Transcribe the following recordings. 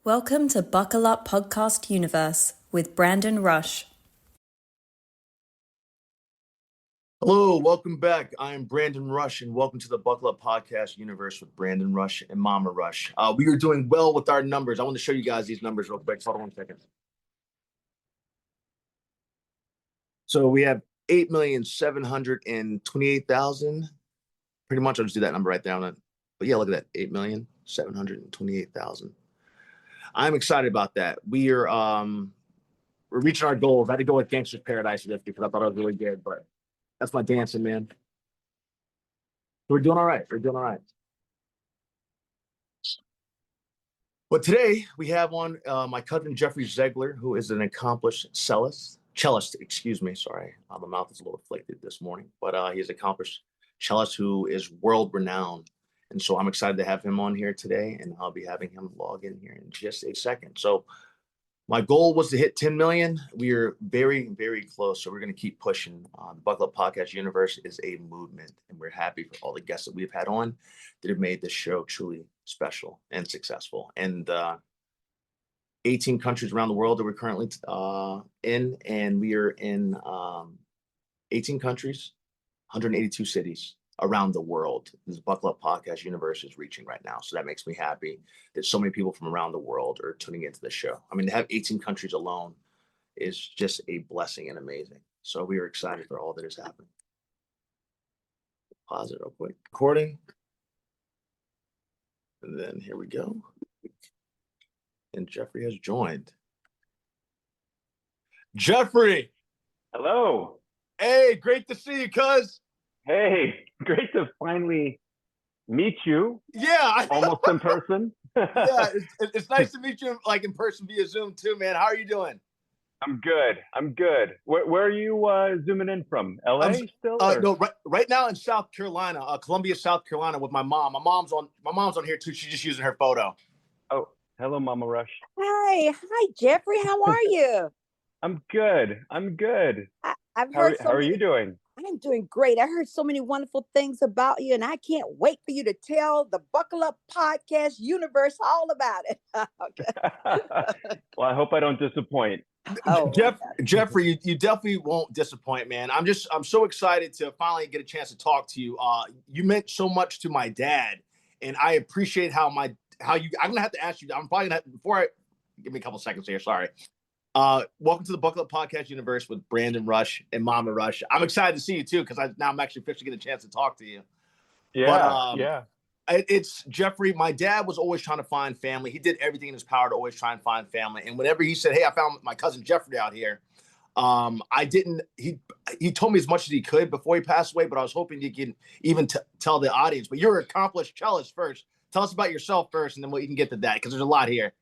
Welcome to Buckle Up Podcast Universe with Brandon Rush. Hello, welcome back. I'm Brandon Rush, and welcome to the Buckle Up Podcast Universe with Brandon Rush and Mama Rush. We are doing well with our numbers. I want to show you guys these numbers real quick. Hold on 1 second. So we have 8,728,000. Pretty much, I'll just do that number right there on it. But yeah, look at that, 8,728,000. I'm excited about that. We're reaching our goals. I had to go with Gangster's Paradise for this because I thought it was really good, but that's my dancing, man. We're doing all right. But today we have on my cousin Jeffrey Zeigler, who is an accomplished cellist. Excuse me. Sorry, my mouth is a little afflicted this morning, but he's an accomplished cellist who is world renowned, and so I'm excited to have him on here today, and I'll be having him log in here in just a second. So my goal was to hit 10 million. We are very, very close. So we're going to keep pushing. The Buckle Up Podcast Universe is a movement, and we're happy for all the guests that we've had on that have made this show truly special and successful. And 18 countries around the world that we're currently in, and we are in 18 countries, 182 cities around the world. This Buckle Up Podcast Universe is reaching right now. So that makes me happy that so many people from around the world are tuning into the show. I mean, to have 18 countries alone is just a blessing and amazing. So we are excited for all that is happening. Pause it real quick. Recording. And then here we go. And Jeffrey has joined. Jeffrey! Hello. Hey, great to see you, cuz. Hey, great to finally meet you. Yeah. Almost in person. Yeah, it's nice to meet you like in person via Zoom too, man. How are you doing? I'm good. Where are you zooming in from? LA still? No, right now in South Carolina, Columbia, South Carolina, with my mom. My mom's on here too. She's just using her photo. Oh, hello, Mama Rush. Hi, Jeffrey. How are you? I'm good. I've heard. How are you doing? I'm doing great. I heard so many wonderful things about you, and I can't wait for you to tell the Buckle Up Podcast Universe all about it. Okay. Well, I hope I don't disappoint. Oh, Jeffrey, you definitely won't disappoint, man. I'm so excited to finally get a chance to talk to you. You meant so much to my dad, and I appreciate how you. I'm gonna have to ask you. I'm probably gonna give me a couple seconds here. Sorry. Welcome to the Buckle Up Podcast Universe with Brandon Rush and Mama Rush. I'm excited to see you too because I'm actually officially getting a chance to talk to you. Yeah. It's Jeffrey. My dad was always trying to find family. He did everything in his power to always try and find family. And whenever he said, "Hey, I found my cousin Jeffrey out here," I didn't. He told me as much as he could before he passed away. But I was hoping you can even tell the audience. But you're an accomplished cellist first. Tell us about yourself first, and then we can get to that because there's a lot here.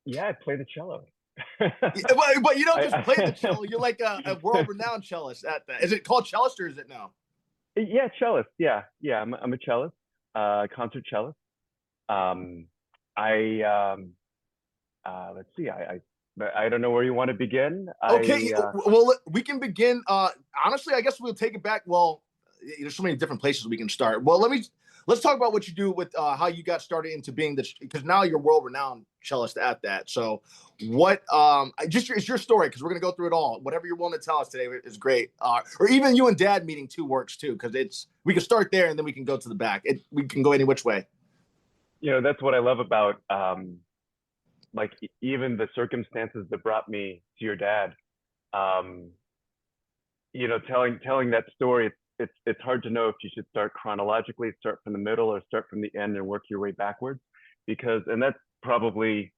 Yeah, I play the cello. but you don't just play the cello. You're like a world-renowned cellist at that. Is it called cellist or is it no? Yeah, cellist. Yeah. I'm a cellist, concert cellist. Let's see. I don't know where you want to begin. Okay. Well, we can begin. Honestly, I guess we'll take it back. Well, there's so many different places we can start. Well, let's talk about what you do with how you got started into being this, because now you're world-renowned cellist at that. So what, it's your story, because we're going to go through it all. Whatever you're willing to tell us today is great. Or even you and dad meeting too works too, because we can start there and then we can go to the back. We can go any which way. That's what I love about, like even the circumstances that brought me to your dad, telling that story, it's hard to know if you should start chronologically, start from the middle, or start from the end and work your way backwards, and that's probably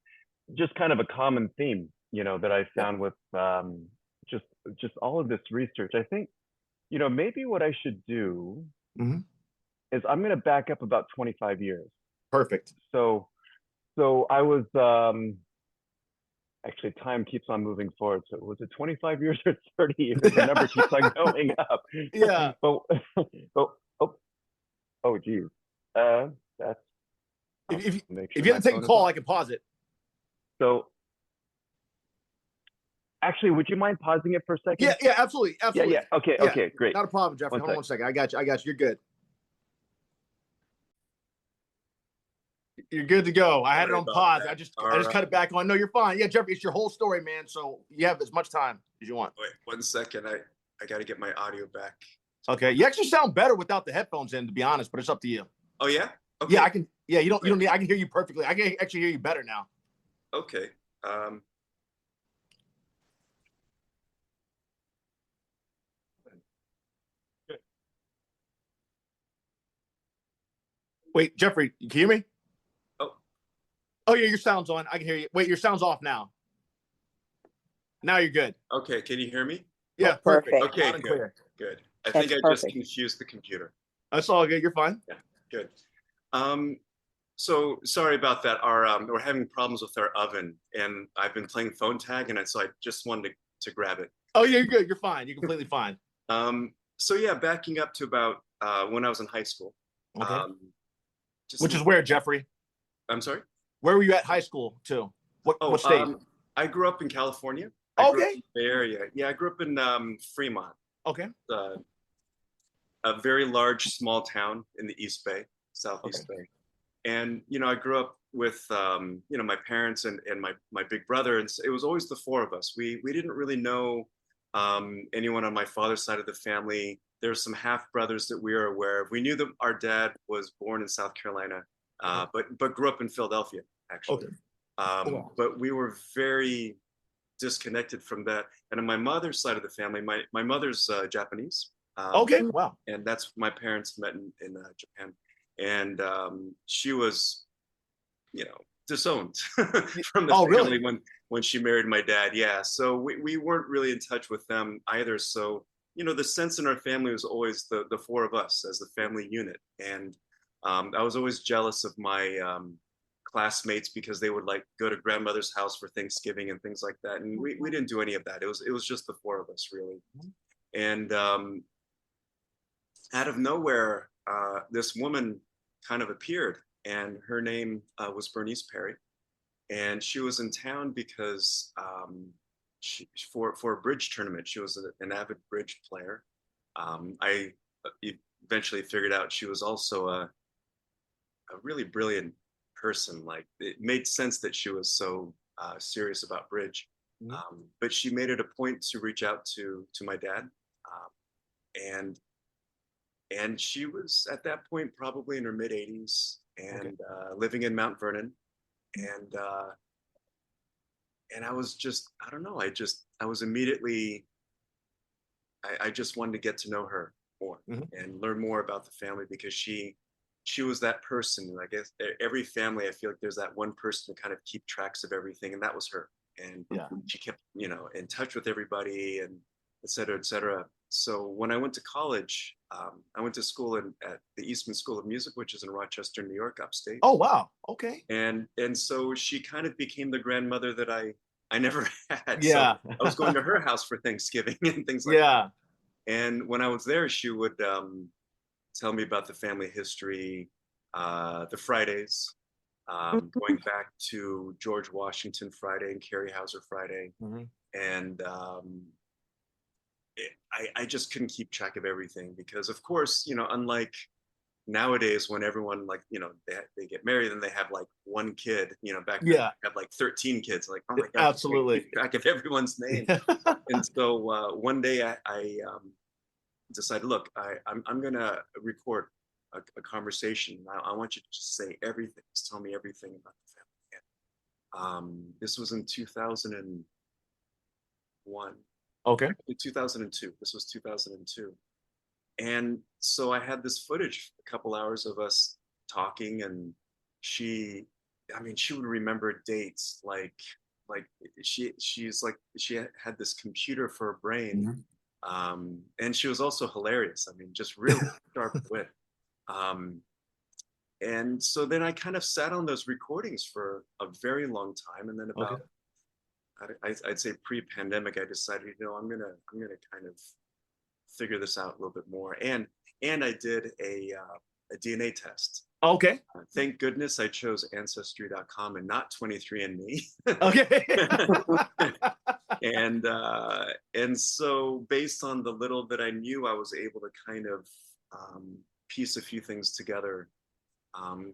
just kind of a common theme, that I found with just all of this research. I think, maybe what I should do is I'm going to back up about 25 years. Perfect. So I was actually, time keeps on moving forward. So was it 25 years or 30 years? The number keeps on going up. Yeah. Geez. That's. If you have to take a call, I can pause it. So, actually, would you mind pausing it for a second? Yeah, absolutely. Yeah. Okay, great. Not a problem, Jeffrey. Hold on 1 second. I got you. You're good. You're good to go. I had it Sorry on about pause. that. I just All cut right. it back on. No, you're fine. Yeah, Jeffrey, it's your whole story, man. So you have as much time as you want. Wait 1 second. I got to get my audio back. Okay. You actually sound better without the headphones in, to be honest, but it's up to you. Oh yeah. Okay. Yeah, I can. Yeah, you don't need. I can hear you perfectly. I can actually hear you better now. Okay. Wait, Jeffrey, you can hear me? Oh. Oh yeah, your sound's on. I can hear you. Wait, your sound's off now. Now you're good. Okay. Can you hear me? Yeah, perfect. perfect. Okay. Loud and Good. clear. Good. I That's think I just perfect. confused the computer. That's all good. You're fine. Yeah. Good. So sorry about that. We're having problems with our oven, and I've been playing phone tag, and so I just wanted to grab it. Oh yeah, you're good. You're fine. You're completely fine. So yeah, backing up to about when I was in high school. Okay. Just Which is where, Jeffrey? I'm sorry. Where were you at high school too? What state? I grew up in California. Okay. The area. Yeah, I grew up in Fremont. Okay. A very large, small town in the East Bay, Southeast Bay. And, I grew up with, my parents and my big brother. And it was always the four of us. We didn't really know anyone on my father's side of the family. There's some half brothers that we were aware of. We knew that our dad was born in South Carolina, but grew up in Philadelphia, actually. Okay. But we were very disconnected from that. And on my mother's side of the family, my mother's Japanese. Okay. Wow. And that's my parents met in Japan. And she was, disowned from the family when she married my dad. Yeah. So we weren't really in touch with them either. So, the sense in our family was always the four of us as the family unit. And I was always jealous of my classmates because they would go to grandmother's house for Thanksgiving and things like that. And we didn't do any of that. It was just the four of us, really. And out of nowhere, this woman kind of appeared, and her name was Bernice Perry. And she was in town because for a bridge tournament. She was an avid bridge player. I eventually figured out she was also a really brilliant person. Like, it made sense that she was so serious about bridge. But she made it a point to reach out to my dad, and she was at that point probably in her mid 80s and living in Mount Vernon. And I was just, I don't know, I was immediately, I just wanted to get to know her more and learn more about the family, because she was that person. I guess every family, I feel like there's that one person to kind of keep tracks of everything, and that was her. And she kept, in touch with everybody, and et cetera, et cetera. So when I went to college, I went to school at the Eastman School of Music, which is in Rochester, New York, upstate. Oh, wow. Okay. And so she kind of became the grandmother that I never had. Yeah. So I was going to her house for Thanksgiving and things like that. And when I was there, she would tell me about the family history, the Fridays, going back to George Washington Friday and Carrie Hauser Friday. And I just couldn't keep track of everything, because, of course, unlike nowadays when everyone they get married and they have one kid, back then they had 13 kids. Like, oh my God, absolutely, keep track of everyone's name. And so one day I decided, look, I'm gonna record a conversation. I want you to just say everything. Just tell me everything about the family. This was in 2001. Okay. 2002. This was 2002. And so I had this footage, a couple hours of us talking, and she would remember dates like she had this computer for a brain. And she was also hilarious. I mean, just really sharp wit. And so then I kind of sat on those recordings for a very long time, and then about I'd say pre-pandemic, I decided, I'm gonna kind of figure this out a little bit more. And I did a DNA test. Okay. Thank goodness I chose Ancestry.com and not 23andMe. Okay. And so based on the little that I knew, I was able to kind of piece a few things together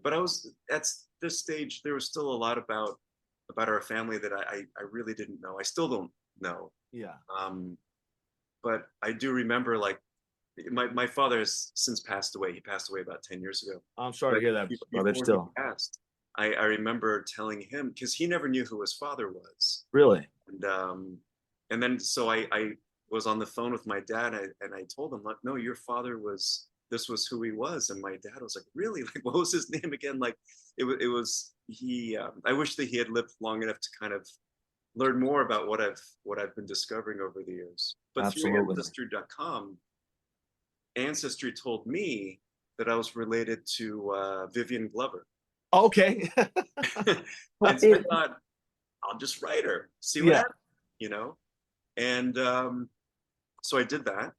But I was at this stage, there was still a lot about our family that I really didn't know. I still don't know. Yeah. But I do remember, like, my father has since passed away. He passed away about 10 years ago. I'm sorry to hear that, brother. Before Still. he passed, I remember telling him, because he never knew who his father was. Really? And then so I was on the phone with my dad, and I told him, like, no, your father was, this was who he was. And my dad was like, really? Like, what was his name again? Like, it was he. I wish that he had lived long enough to kind of learn more about what I've been discovering over the years. But Absolutely. through Ancestry told me that I was related to Vivian Glover. Okay. And so I thought, I'll just write her, see what happens, you know? And so I did that.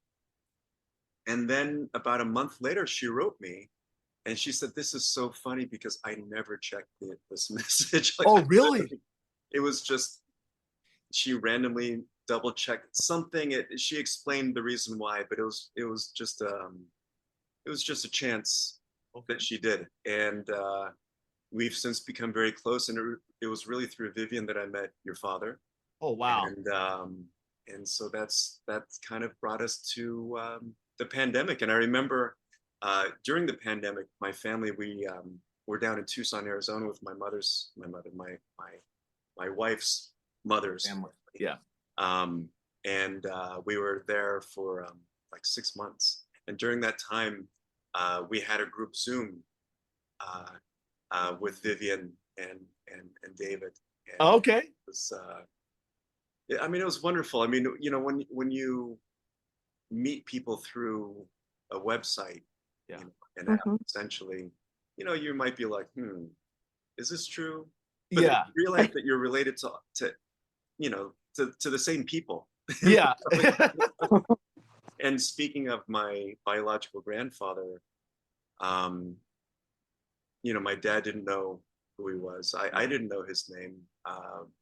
And then about a month later, she wrote me and she said, this is so funny because I never checked this message. Like, oh, really? It was just, she randomly double checked something. She explained the reason why, but it was just a chance that she did. And we've since become very close. And it was really through Vivian that I met your father. Oh, wow. And so that's kind of brought us to the pandemic. And I remember during the pandemic, my family, we were down in Tucson, Arizona with my wife's mother's family. Yeah. And we were there for like 6 months. And during that time, we had a group Zoom with Vivian and David. And okay. It was, I mean, it was wonderful. I mean, you know, when you meet people through a website, you know, and essentially, you know, you might be like, is this true? But then you realize that you're related to you know, to the same people. Yeah. And speaking of my biological grandfather, you know, my dad didn't know who he was. I didn't know his name.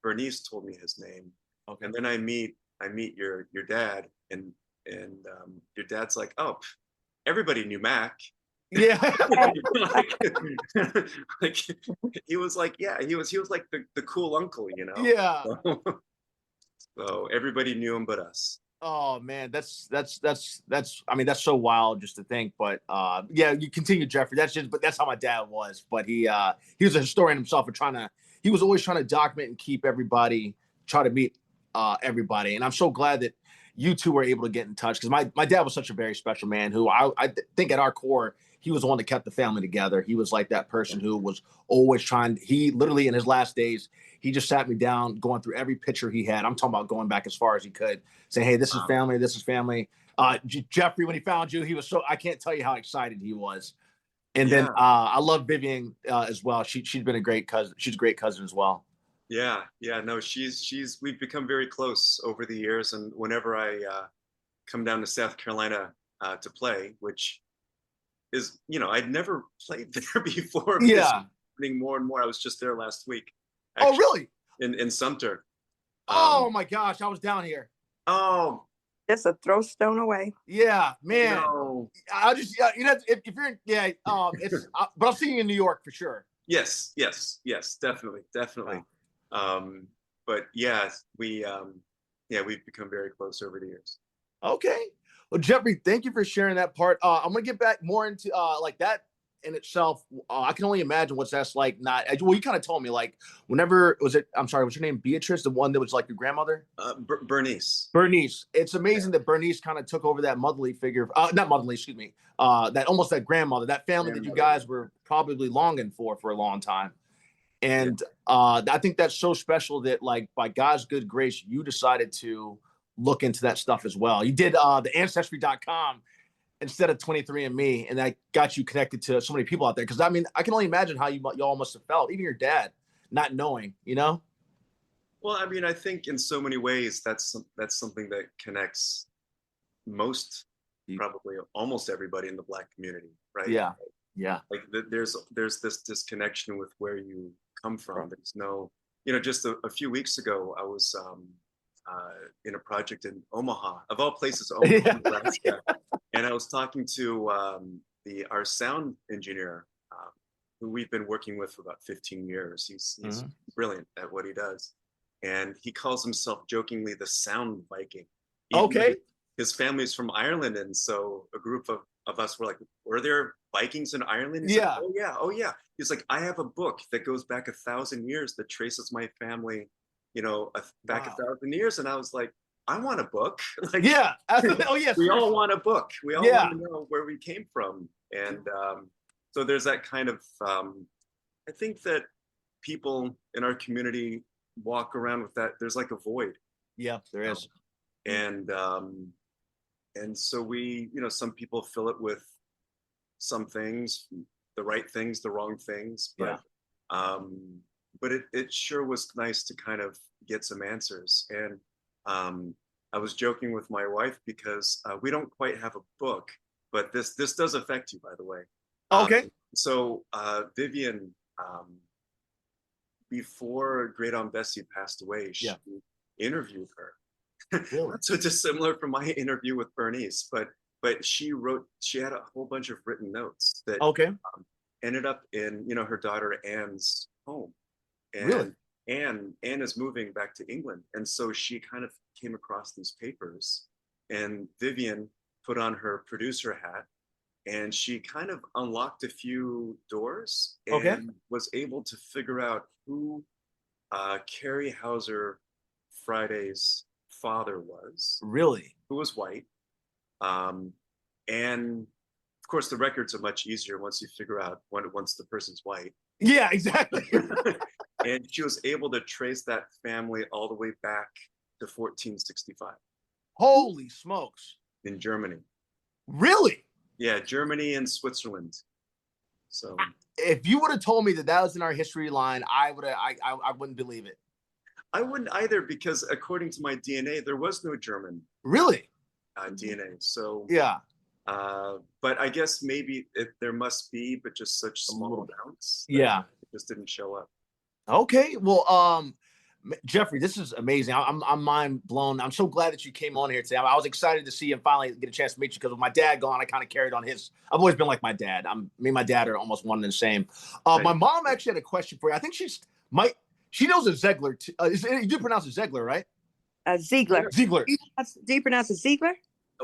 Bernice told me his name. Okay. And then I meet your dad, and your dad's like, oh, everybody knew Mac. Yeah. like he was like, yeah, he was like the cool uncle, you know. Yeah. So everybody knew him but us. Oh man, that's I mean, that's so wild just to think. But yeah, you continue, Jeffrey. But that's how my dad was. But he was a historian himself and he was always trying to document and keep everybody, try to meet everybody. And I'm so glad that you two were able to get in touch, because my dad was such a very special man who I think at our core, he was the one that kept the family together. He was like that person who was always he literally in his last days, he just sat me down going through every picture he had. I'm talking about going back as far as he could, saying, hey, this is family, this is family. Jeffrey, when he found you, he was I can't tell you how excited he was. And then I love Vivian as well. She's been a great cousin. She's a great cousin as well. Yeah. No, we've become very close over the years. And whenever I come down to South Carolina to play, which is, you know, I'd never played there before. Yeah. Learning more and more. I was just there last week. Actually, oh, really? In Sumter. Oh my gosh, I was down here. Oh. Just a throw stone away. Yeah, man. No. I'll just, you know, if you're in, it's, but I'll see you in New York for sure. Yes, definitely. But yeah, we've become very close over the years. Okay. Well, Jeffrey, thank you for sharing that part. I'm going to get back more into like that in itself. I can only imagine what's that's like. Well, you kind of told me, like, whenever I'm sorry, what's your name? Beatrice, the one that was like your grandmother? Bernice. It's amazing that Bernice kind of took over that motherly figure. Not motherly, excuse me. That almost that grandmother, that family that you guys were probably longing for a long time. And I think that's so special that, like, by God's good grace, you decided to look into that stuff as well. You did the ancestry.com instead of 23andMe, and that got you connected to so many people out there. Because I mean, I can only imagine how y'all must have felt, even your dad, not knowing, you know. Well, I mean, I think in so many ways that's something that connects probably almost everybody in the Black community, right? Yeah. Like there's this disconnection with where you come from. There's no, you know, just a few weeks ago, I was in a project in Omaha, of all places, Omaha, Nebraska. And I was talking to our sound engineer, who we've been working with for about 15 years. He's Mhm. brilliant at what he does. And he calls himself jokingly the Sound Viking. Okay. His family's from Ireland. And so a group of us were like, were there Vikings in Ireland? He's Yeah. like, oh, yeah. Oh, yeah. He's like, I have a book that goes back 1,000 years that traces my family, back Wow. 1,000 years. And I was like, I want a book. Like, Yeah. Oh, yeah. we all seriously. want a book. We all Yeah. want to know where we came from. And so there's that kind of, I think that people in our community walk around with that. There's like a void. Yeah, there is. And so we, some people fill it with some things, the right things, the wrong things. But it sure was nice to kind of get some answers. And I was joking with my wife because we don't quite have a book, but this does affect you, by the way. Okay. So Vivian, before Great Aunt Bessie passed away, she interviewed her. Really? So dissimilar from my interview with Bernice, but she had a whole bunch of written notes that ended up in her daughter Anne's home. And Really? Anne is moving back to England, and so she kind of came across these papers, and Vivian put on her producer hat, and she kind of unlocked a few doors and was able to figure out who Carrie Hauser Friday's father was. Really? Who was white. And of course, the records are much easier once you figure out once the person's white. Yeah, exactly. And she was able to trace that family all the way back to 1465. Holy smokes. In Germany. Really? Yeah, Germany and Switzerland. So if you would have told me that was in our history line, I wouldn't believe it. I wouldn't either, because according to my DNA, there was no German. Really? DNA. So yeah. But I guess maybe there must be, but just such small amounts. Yeah. It just didn't show up. Okay. Well, Jeffrey, this is amazing. I'm mind blown. I'm so glad that you came on here today. I was excited to see you and finally get a chance to meet you, because with my dad gone, I kind of carried on his. I've always been like my dad. Me and my dad are almost one and the same. My mom actually had a question for you. I think she knows a Zeigler. You do pronounce it Zeigler, right? Zeigler. Zeigler. Do you pronounce it Zeigler?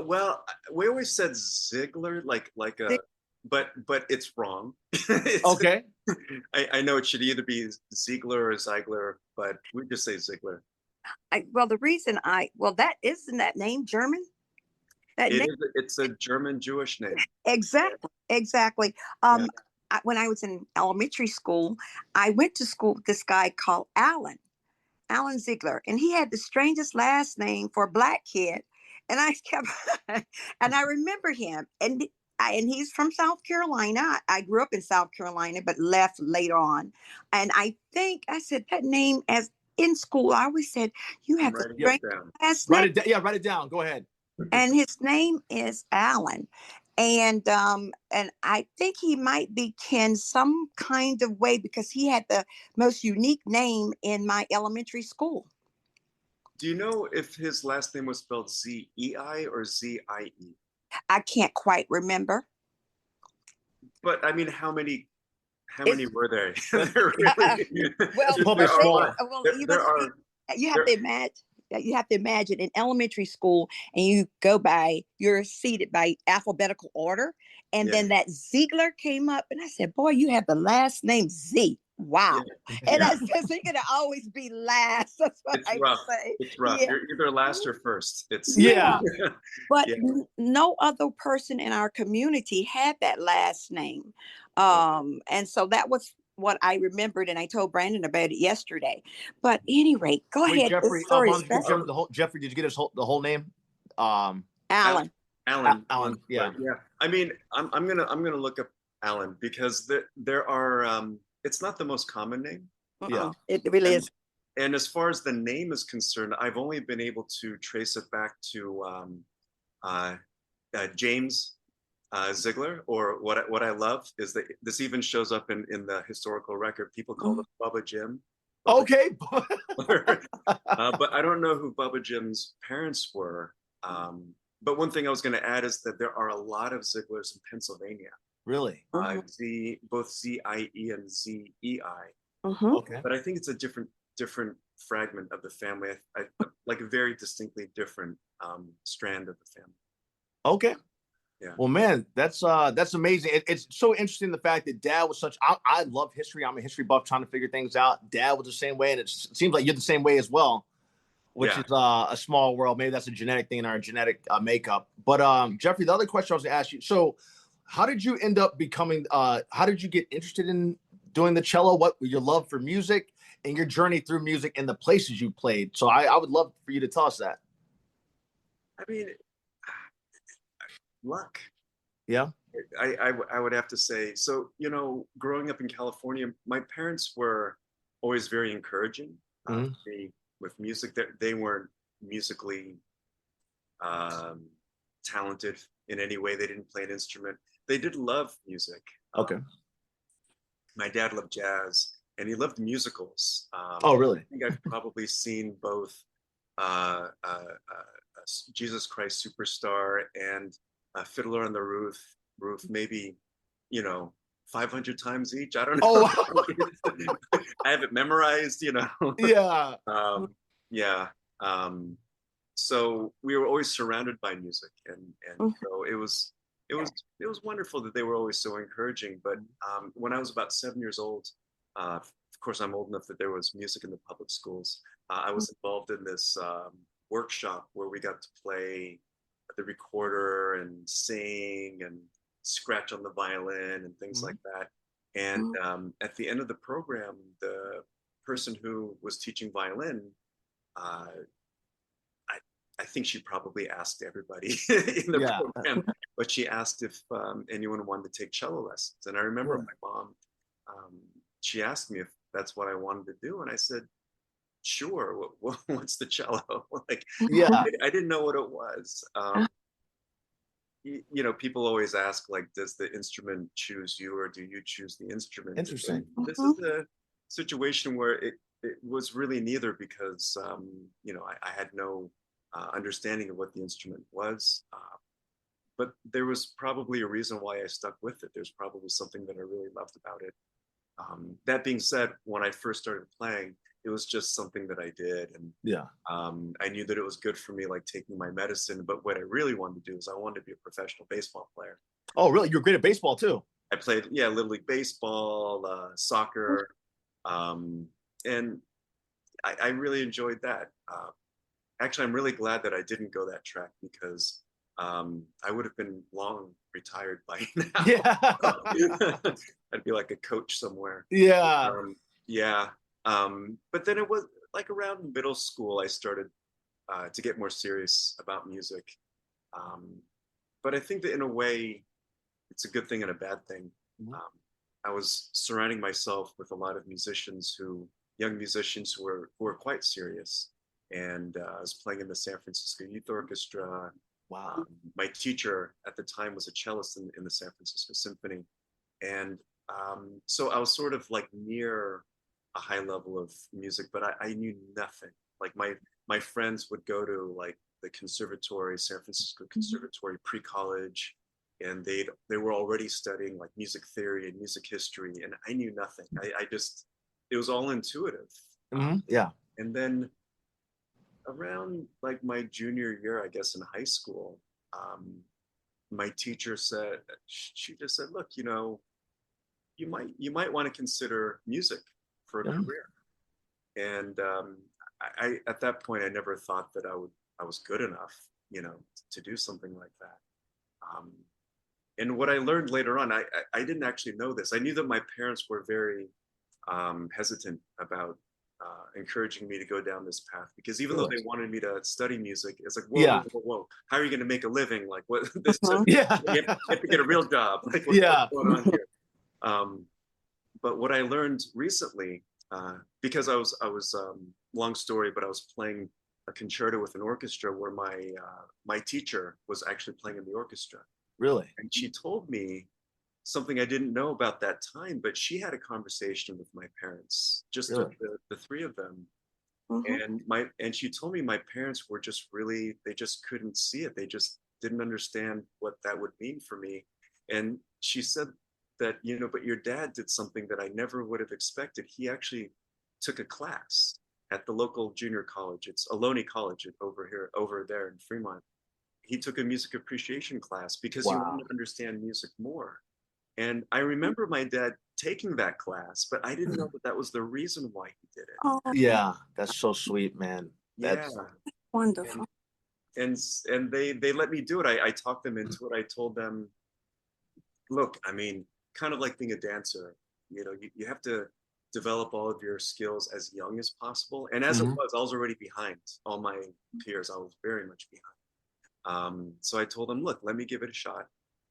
Well, we always said Ziegler, like a, but it's wrong. Okay. I know it should either be Ziegler or Zeigler, but we just say Ziegler. The reason that isn't that name German? It's a German Jewish name. Exactly. When I was in elementary school, I went to school with this guy called Alan Ziegler, and he had the strangest last name for a black kid. And I kept, and I remember him, and he's from South Carolina. I grew up in South Carolina, but left later on. And I think I said that name as in school. I always said, you have the strangest last name. Write it down. Go ahead. And his name is Alan. And I think he might be kin some kind of way, because he had the most unique name in my elementary school. Do you know if his last name was spelled Z-E-I or Z-I-E? I can't quite remember. But I mean, how many were there? You have to imagine in elementary school, and you go by, you're seated by alphabetical order. And then that Ziegler came up, and I said, boy, you have the last name Z. Wow. Yeah. And I said, so you're going to always be last. That's what I say. It's rough. Yeah. You're either last or first. But no other person in our community had that last name. And so that was what I remembered, and I told Brandon about it yesterday. But anyway, go ahead. Jeffrey, Jeffrey, did you get the whole name? Alan. Alan. Yeah. I mean, I'm gonna look up Alan, because there are it's not the most common name. Yeah, it really is. And as far as the name is concerned, I've only been able to trace it back to James Ziegler. Or what I love is that this even shows up in the historical record. People call it Bubba Jim. Okay. But I don't know who Bubba Jim's parents were. But one thing I was going to add is that there are a lot of Zieglers in Pennsylvania. Really? Both Z-I-E and Z-E-I. Okay. But I think it's a different fragment of the family. I like a very distinctly different strand of the family. Okay. Yeah. Well, man, that's amazing. It's so interesting the fact that Dad was such. I love history. I'm a history buff, trying to figure things out. Dad was the same way, and it seems like you're the same way as well, which Yeah. is a small world. Maybe that's a genetic thing in our genetic makeup. But Jeffrey, the other question I was going to ask you. So, how did you end up becoming? How did you get interested in doing the cello? What your love for music and your journey through music and the places you played? So, I would love for you to tell us that. I mean, luck. Yeah. I would have to say. So, you know, growing up in California, my parents were always very encouraging Mhm. to me with music. They weren't musically talented in any way. They didn't play an instrument. They did love music. Okay. My dad loved jazz and he loved musicals. Oh, really? I think I've probably seen both uh, uh, uh, Jesus Christ Superstar and Fiddler on the Roof, maybe, you know, 500 times each. I don't know. Oh, I have it memorized, you know. yeah. Yeah. So we were always surrounded by music, and so it was wonderful that they were always so encouraging. But when I was about 7 years old, of course I'm old enough that there was music in the public schools. I was involved in this workshop where we got to play the recorder and sing and scratch on the violin and things like that. And at the end of the program, the person who was teaching violin, I think she probably asked everybody in the program, but she asked if anyone wanted to take cello lessons. And I remember my mom, she asked me if that's what I wanted to do. And I said, sure, what's the cello? Like, I didn't know what it was. You know, people always ask, like, does the instrument choose you or do you choose the instrument? Interesting. And this is a situation where it was really neither, because, you know, I had no understanding of what the instrument was. But there was probably a reason why I stuck with it. There's probably something that I really loved about it. That being said, when I first started playing, it was just something that I did. And I knew that it was good for me, like taking my medicine. But what I really wanted to do is I wanted to be a professional baseball player. Oh, really? You're great at baseball too? I played, Little League Baseball, soccer. And I really enjoyed that. Actually, I'm really glad that I didn't go that track, because I would have been long retired by now. Yeah. I'd be like a coach somewhere. Yeah. Yeah. But then it was like around middle school, I started to get more serious about music. But I think that in a way, it's a good thing and a bad thing. I was surrounding myself with a lot of young musicians who were quite serious. And I was playing in the San Francisco Youth Orchestra. Wow. My teacher at the time was a cellist in the San Francisco Symphony. And so I was sort of like near a high level of music, but I knew nothing. Like my friends would go to like the conservatory, San Francisco Conservatory pre-college, and they were already studying like music theory and music history, and I knew nothing. It was all intuitive. Yeah. And then around like my junior year, I guess, in high school, my teacher she just said, look, you know, you might want to consider music for a career. And I at that point, I never thought that I was good enough, you know, to do something like that. And what I learned later on, I didn't actually know this. I knew that my parents were very hesitant about encouraging me to go down this path, because even though they wanted me to study music, it's like, whoa, how are you going to make a living? Like, what? You have to get a real job. Like, what's going on here? But what I learned recently, because I was long story, but I was playing a concerto with an orchestra where my teacher was actually playing in the orchestra. Really? And she told me something I didn't know about that time, but she had a conversation with my parents, just the three of them. And she told me my parents were just they just couldn't see it. They just didn't understand what that would mean for me. And she said that, but your dad did something that I never would have expected. He actually took a class at the local junior college. It's Ohlone College over there in Fremont. He took a music appreciation class because he wanted to understand music more. And I remember my dad taking that class, but I didn't know that was the reason why he did it. Oh, Yeah, that's so sweet, man. That's wonderful. And they let me do it. I talked them into it. I told them, look, I mean, kind of like being a dancer, you have to develop all of your skills as young as possible. And as it was, I was already behind all my peers. I was very much behind. So I told them, look, let me give it a shot.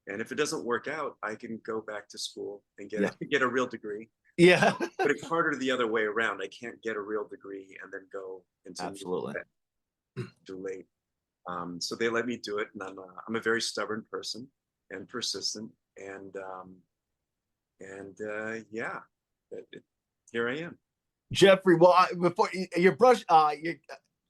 And if it doesn't work out, I can go back to school and get a real degree. Yeah. But it's harder the other way around. I can't get a real degree and then go into Absolutely too late. So they let me do it, and I'm a very stubborn person and persistent, and here I am. Jeffrey, well, before your brush,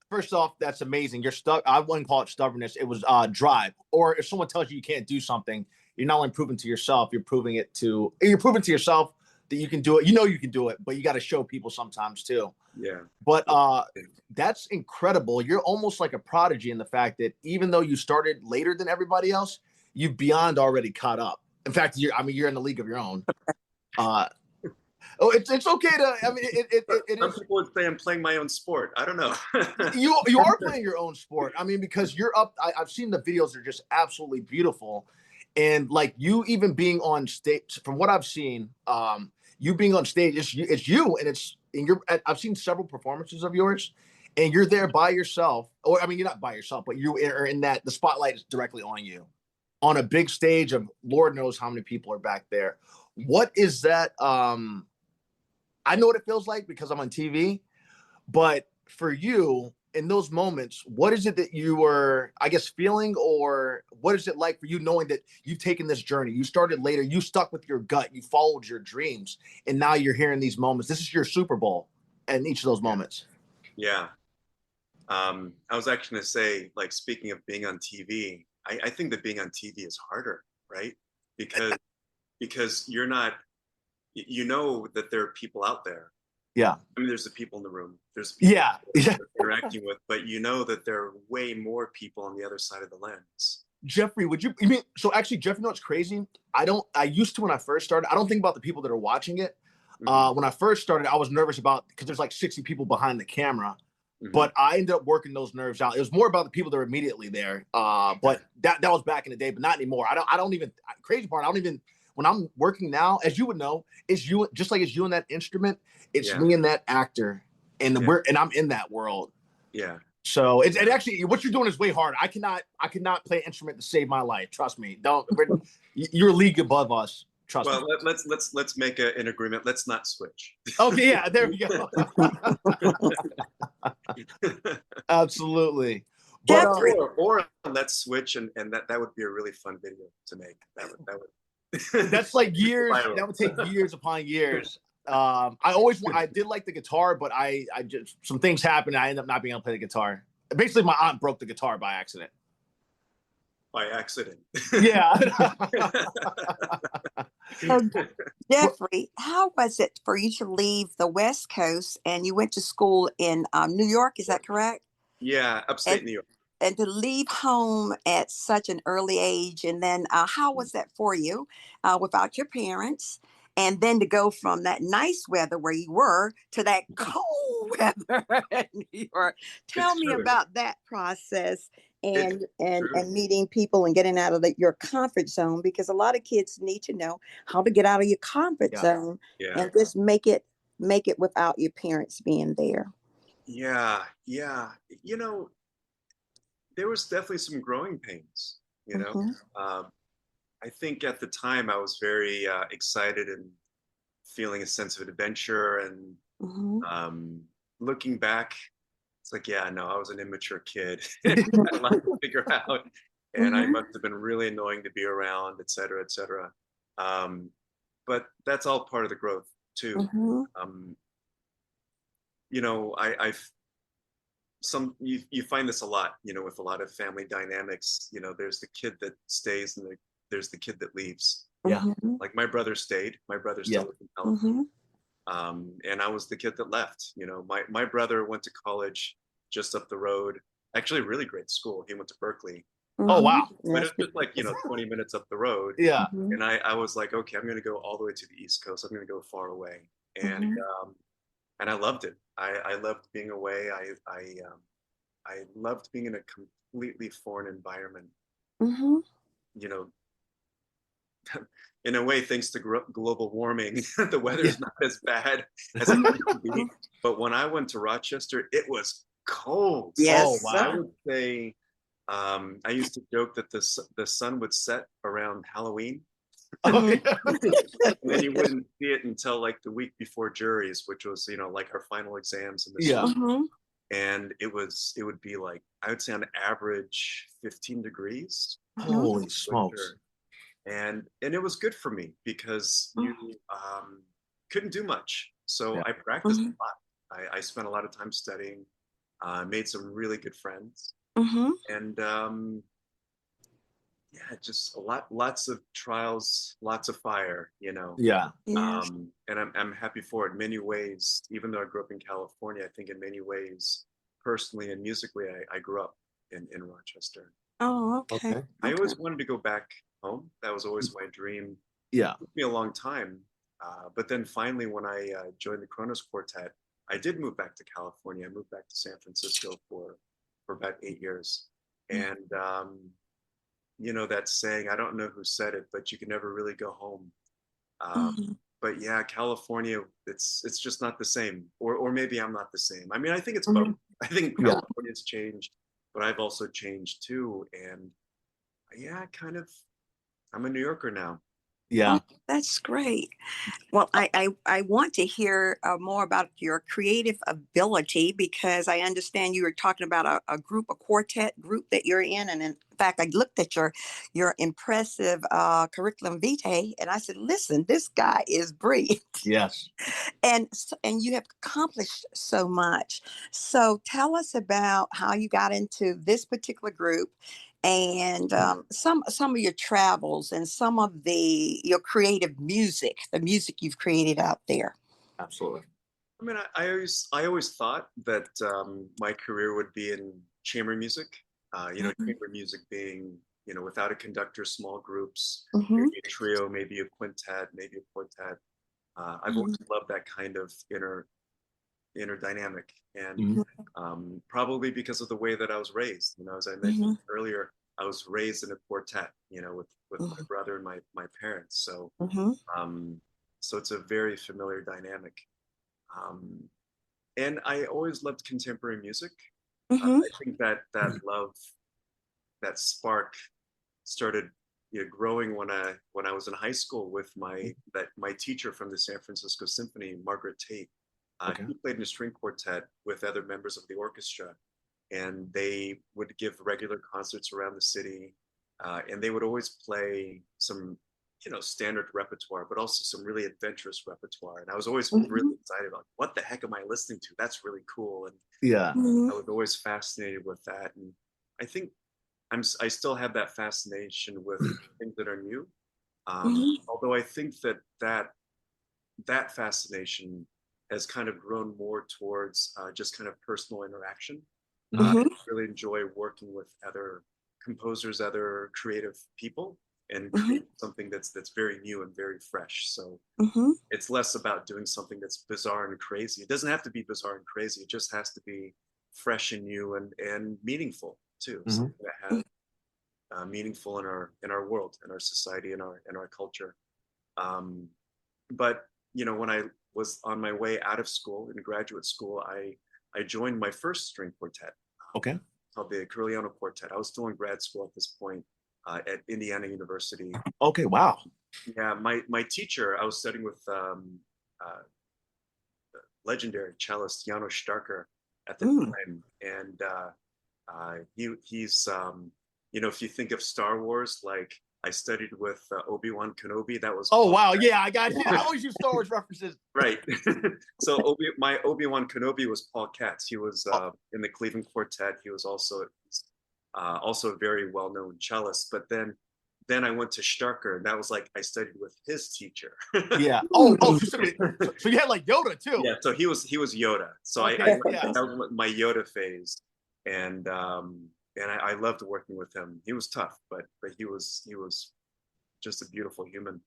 first off, that's amazing. You're stuck. I wouldn't call it stubbornness. It was drive. Or if someone tells you can't do something, you're not only proving to yourself, you're proving to yourself that you can do it. You can do it, but you got to show people sometimes too. Yeah. But that's incredible. You're almost like a prodigy in the fact that even though you started later than everybody else, you've beyond already caught up. In fact, you're in the league of your own. It's okay to. I mean, Some people would say I'm playing my own sport. I don't know. you are playing your own sport. I mean, because you're up. I've seen the videos; they're just absolutely beautiful, and like you even being on stage. From what I've seen, you being on stage, it's you, and you're. I've seen several performances of yours, and you're there by yourself. Or I mean, you're not by yourself, but you are in that the spotlight is directly on you, on a big stage of Lord knows how many people are back there. What is that? I know what it feels like because I'm on TV, but for you in those moments, what is it that you were, I guess, feeling, or what is it like for you knowing that you've taken this journey? You started later, you stuck with your gut, you followed your dreams, and now you're here in these moments. This is your Super Bowl in each of those moments. Yeah. I was actually going to say, like, speaking of being on TV, I think that being on TV is harder, right? Because you're not, that there are people out there. Yeah. I mean, there's the people in the room. There's people you're interacting with, but that there are way more people on the other side of the lens. Jeffrey, so actually, Jeffrey, you know what's crazy? I used to when I first started, I don't think about the people that are watching it. When I first started, I was nervous because there's like 60 people behind the camera. But I ended up working those nerves out. It was more about the people that were immediately there. But that was back in the day, but not anymore. I don't even, crazy part, when I'm working now, as you would know, it's you, just like it's you in that instrument, it's me and that actor, and I'm in that world. Yeah. So it actually, what you're doing is way harder. I cannot play an instrument to save my life. Trust me. You're a league above us. Trust me. Well, let's make an agreement. Let's not switch. Okay, yeah, there we go. Absolutely. But, or let's switch, and that would be a really fun video to make. That would. That's like years. That would take years upon years. I did like the guitar, but I just, some things happened. I ended up not being able to play the guitar. Basically, my aunt broke the guitar by accident. By accident. Yeah. Jeffrey, how was it for you to leave the West Coast and you went to school in New York? Is that correct? Yeah, upstate New York. And to leave home at such an early age, and then how was that for you without your parents? And then to go from that nice weather where you were to that cold weather in New York. Tell me about that process and meeting people and getting out of your comfort zone, because a lot of kids need to know how to get out of your comfort zone and just make it without your parents being there. Yeah. There was definitely some growing pains, I think at the time I was very excited and feeling a sense of adventure, and looking back, it's like, I was an immature kid. I had a lot to figure out, and I must have been really annoying to be around, et cetera, et cetera. But that's all part of the growth too. You find this a lot, with a lot of family dynamics. There's the kid that stays in the there's the kid that leaves. Yeah. Mhm. Like my brother stayed. My brother Yeah. still lives in California. Mhm. And I was the kid that left. You know, my brother went to college just up the road. Actually, a really great school. He went to Berkeley, Oh, wow. but Yes. it's just like 20 minutes up the road. Yeah. Mhm. And I was like, okay, I'm going to go all the way to the East Coast. I'm going to go far away, and Mhm. and I loved it. I loved being away. I loved being in a completely foreign environment. Mhm. You know, in a way, thanks to global warming, the Yeah. weather's not as bad as it used to be. But when I went to Rochester, it was cold. Oh, Yes. I wow. would say, I used to joke that the sun would set around Halloween, Okay. and then you wouldn't see it until like the week before juries, which was like our final exams in the Yeah. school. Mhm. And it would be like, I would say on average 15 degrees Mhm. Holy smokes. winter. And it was good for me because you couldn't do much. So Yeah. I practiced Mhm. a lot. I spent a lot of time studying, made some really good friends, Mhm. and yeah, just lots of trials, lots of fire, Yeah. Yes. And I'm happy for it in many ways. Even though I grew up in California, I think in many ways, personally and musically, I grew up in Rochester. Oh, okay. Okay. I Okay. always wanted to go back home. That was always my dream. Yeah. It took me a long time. But then finally, when I joined the Kronos Quartet, I did move back to California. I moved back to San Francisco for about 8 years. And, that saying, I don't know who said it, but you can never really go home. Mhm. But yeah, California, it's just not the same. Or maybe I'm not the same. I mean, I think it's both. Mhm. I think Yeah. California's changed, but I've also changed too. And yeah, I'm a New Yorker now. Yeah. Oh, that's great. Well, I want to hear more about your creative ability because I understand you were talking about a group, a quartet group that you're in, and in fact, I looked at your impressive curriculum vitae, and I said, "Listen, this guy is brilliant." Yes. And you have accomplished so much. So tell us about how you got into this particular group and some of your travels and some of your creative music, the music you've created out there. Absolutely. I mean, I always thought that my career would be in chamber music. Mhm. Chamber music being, without a conductor, small groups, Mhm. maybe a trio, maybe a quintet, maybe a quartet. I've always Mhm. loved that kind of inner dynamic, and Mhm. probably because of the way that I was raised. As I mentioned Mhm. earlier, I was raised in a quartet. With my Mhm. brother and my parents. So Mhm. um, so it's a very familiar dynamic. Um, and I always loved contemporary music. Mhm. I think that love, that spark, started growing when I was in high school with my teacher from the San Francisco Symphony, Margaret Tate. Okay. He played in a string quartet with other members of the orchestra, and they would give regular concerts around the city, and they would always play some standard repertoire, but also some really adventurous repertoire. And I was always really Mhm. excited about, what the heck am I listening to? That's really cool. And Yeah. Mhm. I was always fascinated with that. And I think I still have that fascination with things that are new. Mhm. Although I think that fascination has kind of grown more towards just kind of personal interaction. I Mhm. Mhm. really enjoy working with other composers, other creative people, and Mhm. create something that's very new and very fresh. So Mhm. it's less about doing something that's bizarre and crazy. It doesn't have to be bizarre and crazy. It just has to be fresh and new and meaningful too. Mhm. Something that has meaningful in our world, in our society, in our culture. Um, but when I was on my way out of school in graduate school, I joined my first string quartet Okay. called the Carliano Quartet. I was still in grad school at this point at Indiana University. Okay. Wow. Yeah, my teacher, I was studying with uh, legendary cellist Janos Starker at the Mm. time, and he's if you think of Star Wars, like I studied with Obi-Wan Kenobi. That was Oh, Paul. wow. Yeah, I got you. I always use Star Wars references. Right. So my Obi-Wan Kenobi was Paul Katz. He was Oh, in the Cleveland Quartet. He was also a very well-known cellist. But then then I went to Starker, and that was like I studied with his teacher. Yeah. So you had like Yoda too. Yeah. So he was Yoda. So Okay, that was my Yoda phase, and I loved working with him. He was tough, but he was just a beautiful human.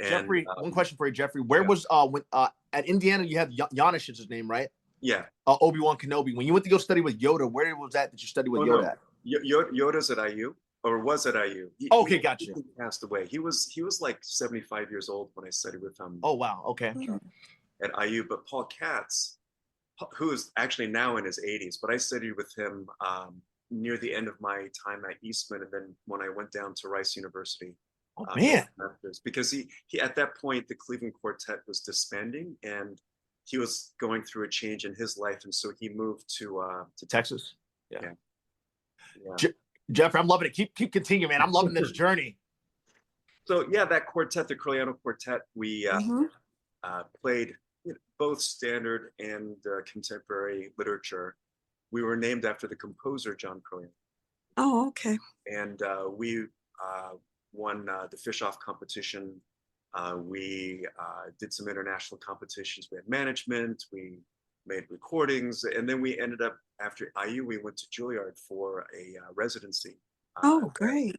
And, Jeffrey, one question for you, Jeffrey. Where was when at Indiana you had Giannis is his name, right? Yeah. Obi-Wan Kenobi. When you went to go study with Yoda, where was that you studied with Yoda at? Yoda's at IU, or was at IU. Okay, gotcha. He passed away. He was like 75 years old when I studied with him. Oh wow, okay. At IU, but Paul Katz, who is actually now in his 80s, but I studied with him near the end of my time at Eastman, and then when I went down to Rice University. Oh man, because he at that point the Cleveland Quartet was disbanding, and he was going through a change in his life, and so he moved to Texas. Yeah. Jeffrey, I'm loving it. Keep continuing, man. I'm loving this journey. So yeah, that quartet, the Croliano Quartet, we played both standard and contemporary literature. We were named after the composer John Croliano. Oh, okay. And we won the Fish-Off competition. We did some international competitions. We had management. We made recordings, and then we ended up after IU. We went to Juilliard for a residency. Oh, great!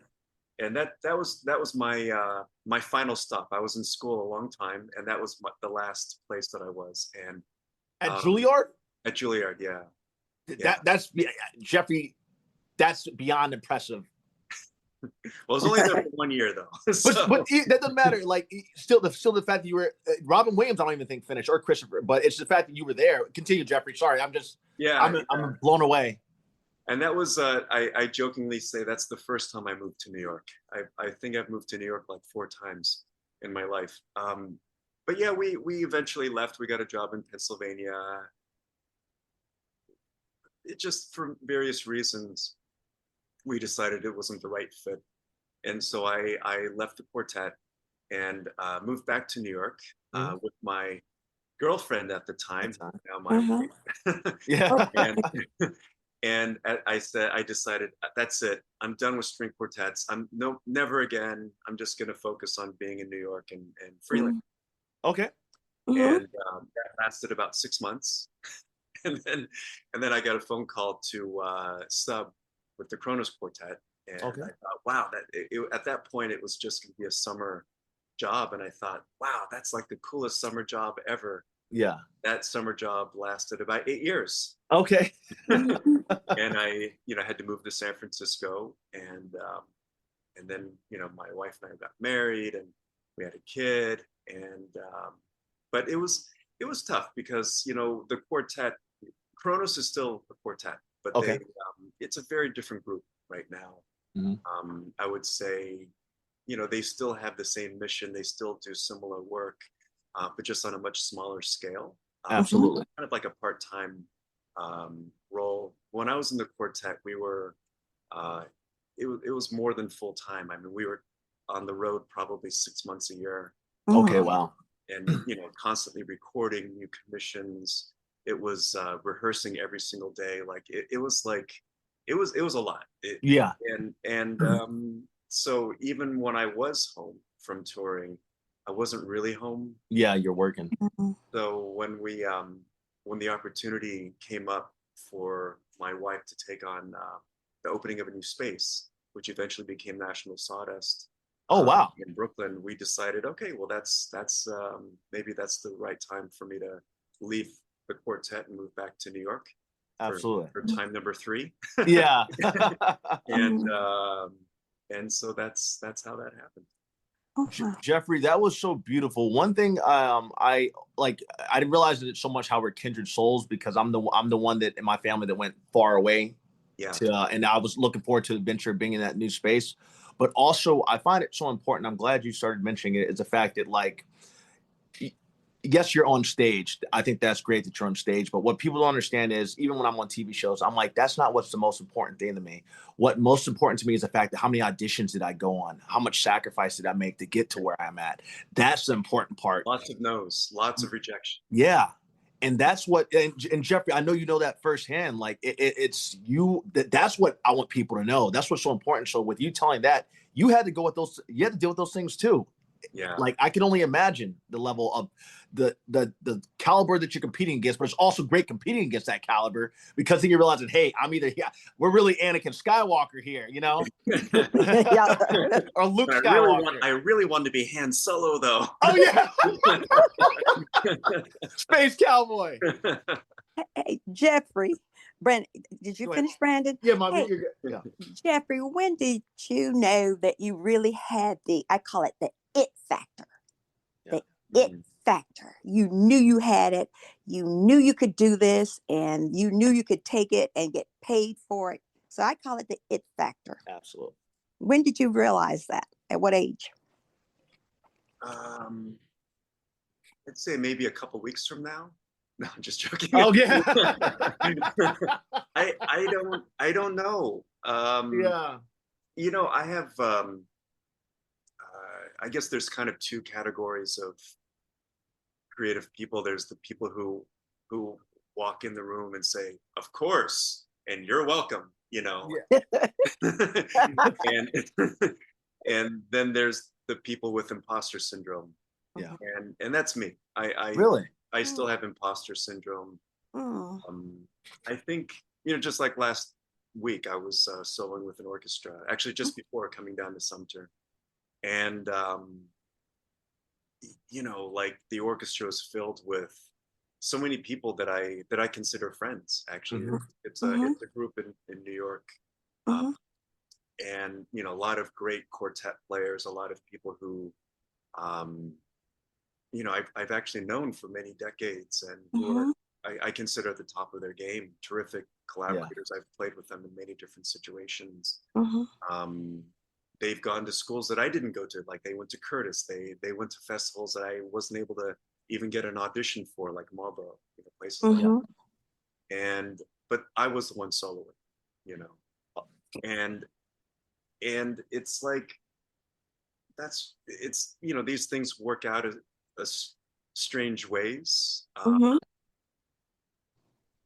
And that was my my final stop. I was in school a long time, and that was the last place that I was. And at Juilliard. At Juilliard, yeah. That's Jeffrey. That's beyond impressive. Well, I was only there for 1 year though. So. But that doesn't matter. Like still the fact that you were Robin Williams, I don't even think finished, or Christopher. But it's the fact that you were there. Continue, Jeffrey. Sorry, I'm blown away. And that was I jokingly say that's the first time I moved to New York. I think I've moved to New York like 4 times in my life. But yeah, we eventually left. We got a job in Pennsylvania. It just for various reasons. We decided it wasn't the right fit. And so I left the quartet and moved back to New York with my girlfriend at the time. Now my and I decided that's it. I'm done with string quartets. Never again. I'm just going to focus on being in New York and freelance. Okay. And that lasted about 6 months. and then I got a phone call to sub with the Kronos Quartet, and I thought, wow, at that point it was just going to be a summer job, and I thought, wow, that's like the coolest summer job ever. Yeah, that summer job lasted about 8 years. Okay. And I, had to move to San Francisco, and then my wife and I got married, and we had a kid, and but it was tough because the quartet, Kronos is still a quartet. But it's a very different group right now. Mm-hmm. I would say, they still have the same mission. They still do similar work, but just on a much smaller scale. Absolutely. Kind of like a part-time role. When I was in the quartet, we were, it was more than full-time. I mean, we were on the road probably 6 months a year. Okay, wow. And, constantly recording new commissions. It was rehearsing every single day. Like it was a lot. So even when I was home from touring, I wasn't really home. Yeah, you're working. So when the opportunity came up for my wife to take on the opening of a new space, which eventually became National Sawdust. Oh wow! In Brooklyn, we decided, okay, well that's maybe that's the right time for me to leave the quartet and move back to New York. Absolutely. For time number 3. Yeah. and so that's how that happened. Jeffrey, that was so beautiful. One thing I didn't realize that it's so much how we're kindred souls, because I'm the one that in my family that went far away. Yeah. And I was looking forward to the adventure of being in that new space. But also I find it so important. I'm glad you started mentioning it, is the fact that yes, you're on stage. I think that's great that you're on stage. But what people don't understand is, even when I'm on TV shows, I'm like, that's not what's the most important thing to me. What most important to me is the fact that how many auditions did I go on? How much sacrifice did I make to get to where I'm at? That's the important part. Lots of no's, lots of rejection. Yeah. And that's what, and Jeffrey, I know you know that firsthand. Like it's you, that's what I want people to know. That's what's so important. So with you telling that, you had to go with those. You had to deal with those things too. Yeah. Like I can only imagine the level of the caliber that you're competing against, but it's also great competing against that caliber because then you're realizing, hey, we're really Anakin Skywalker here, you know, Yeah. or Luke Skywalker. I really wanted to be Han Solo though. Oh yeah, Space Cowboy. Hey, Jeffrey, Brandon, did you Go ahead. finish, Brandon? Yeah, Mommy. Hey, You're good. Yeah. Jeffrey, when did you know that you really had I call it the it factor? The it factor. You knew you had it. You knew you could do this, and you knew you could take it and get paid for it. So I call it the it factor. Absolutely. When did you realize that? At what age? I'd say maybe a couple weeks from now. No, I'm just joking. Oh yeah. I don't know. Yeah. You know, I have I guess there's kind of two categories of creative people. There's the people who walk in the room and say, "Of course," and "You're welcome," you know. Yeah. and then there's the people with imposter syndrome. Yeah. And that's me. I Really? I still have imposter syndrome. Oh. I think, you know, just like last week, I was soloing with an orchestra, actually just before coming down to Sumter. And, you know, like the orchestra is filled with so many people that I consider friends, actually. Mhm. It's a group in New York. Mhm. And, you know, a lot of great quartet players, a lot of people who, you know, I've actually known for many decades and who are, I consider at the top of their game, terrific collaborators. I've played with them in many different situations. They've gone to schools that I didn't go to, like they went to Curtis. They went to festivals that I wasn't able to even get an audition for, like Marlboro, you know, places like that. But I was the one soloing, you know, and it's like it's you know, these things work out as strange ways.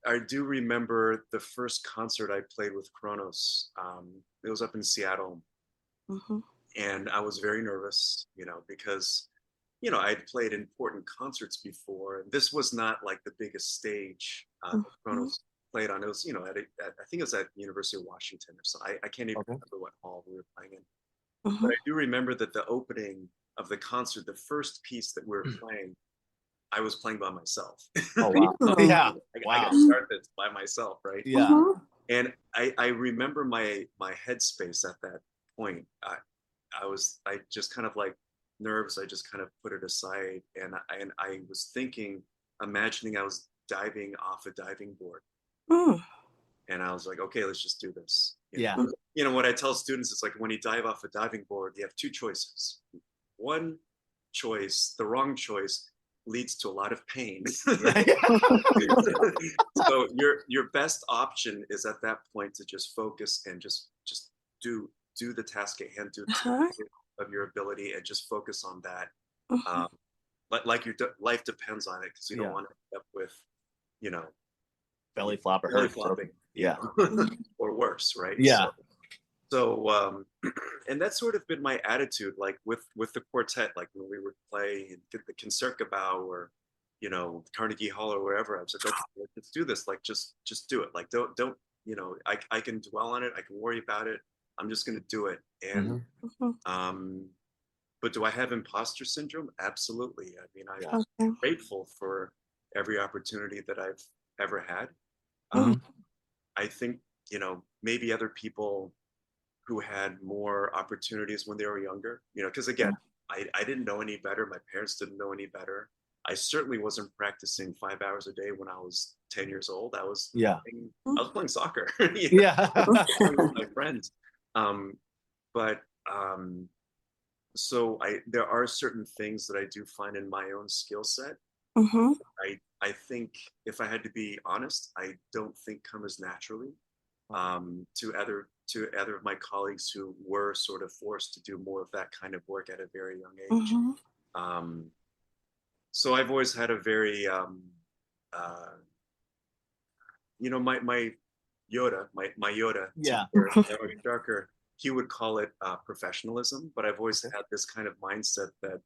I do remember the first concert I played with Kronos. It was up in Seattle, and I was very nervous, you know, because, you know, I'd played important concerts before, and this was not like the biggest stage Kronos played on. It was, you know, I think it was at University of Washington or something. I can't even remember what hall we were playing in. But I do remember that the opening of the concert, the first piece that we were playing, I was playing by myself. Oh wow. Yeah. I got to start this by myself, right? Yeah. And I remember my headspace at that point. I just kind of like nerves. I just kind of put it aside, and I was imagining I was diving off a diving board. And I was like, okay, let's just do this. You know, what I tell students is like, when you dive off a diving board, you have two choices. One choice, the wrong choice, leads to a lot of pain. So your best option is at that point to just focus and just do the task at hand, do the of your ability, and just focus on that. Like your life depends on it, because you don't want to end up with, you know, belly flop or belly hurt. flopping, Yeah. or worse, right? Yeah. So and that's sort of been my attitude, like with the quartet, like when we would play the Concertgebouw or, you know, Carnegie Hall or wherever. I was like, okay, let's do this. Like, just do it. Like, don't, you know, I can dwell on it. I can worry about it. I'm just going to do it. And, but do I have imposter syndrome? Absolutely. I mean, I'm grateful for every opportunity that I've ever had. I think, you know, maybe other people who had more opportunities when they were younger, you know, because again, I didn't know any better. My parents didn't know any better. I certainly wasn't practicing 5 hours a day when I was 10 years old. I was playing soccer, you know, with my friends. So there are certain things that I do find in my own skill set. I think, if I had to be honest, I don't think come as naturally to other of my colleagues who were sort of forced to do more of that kind of work at a very young age. So I've always had a very, you know, my Yoda, my Yoda, Darker, he would call it professionalism, but I've always had this kind of mindset that,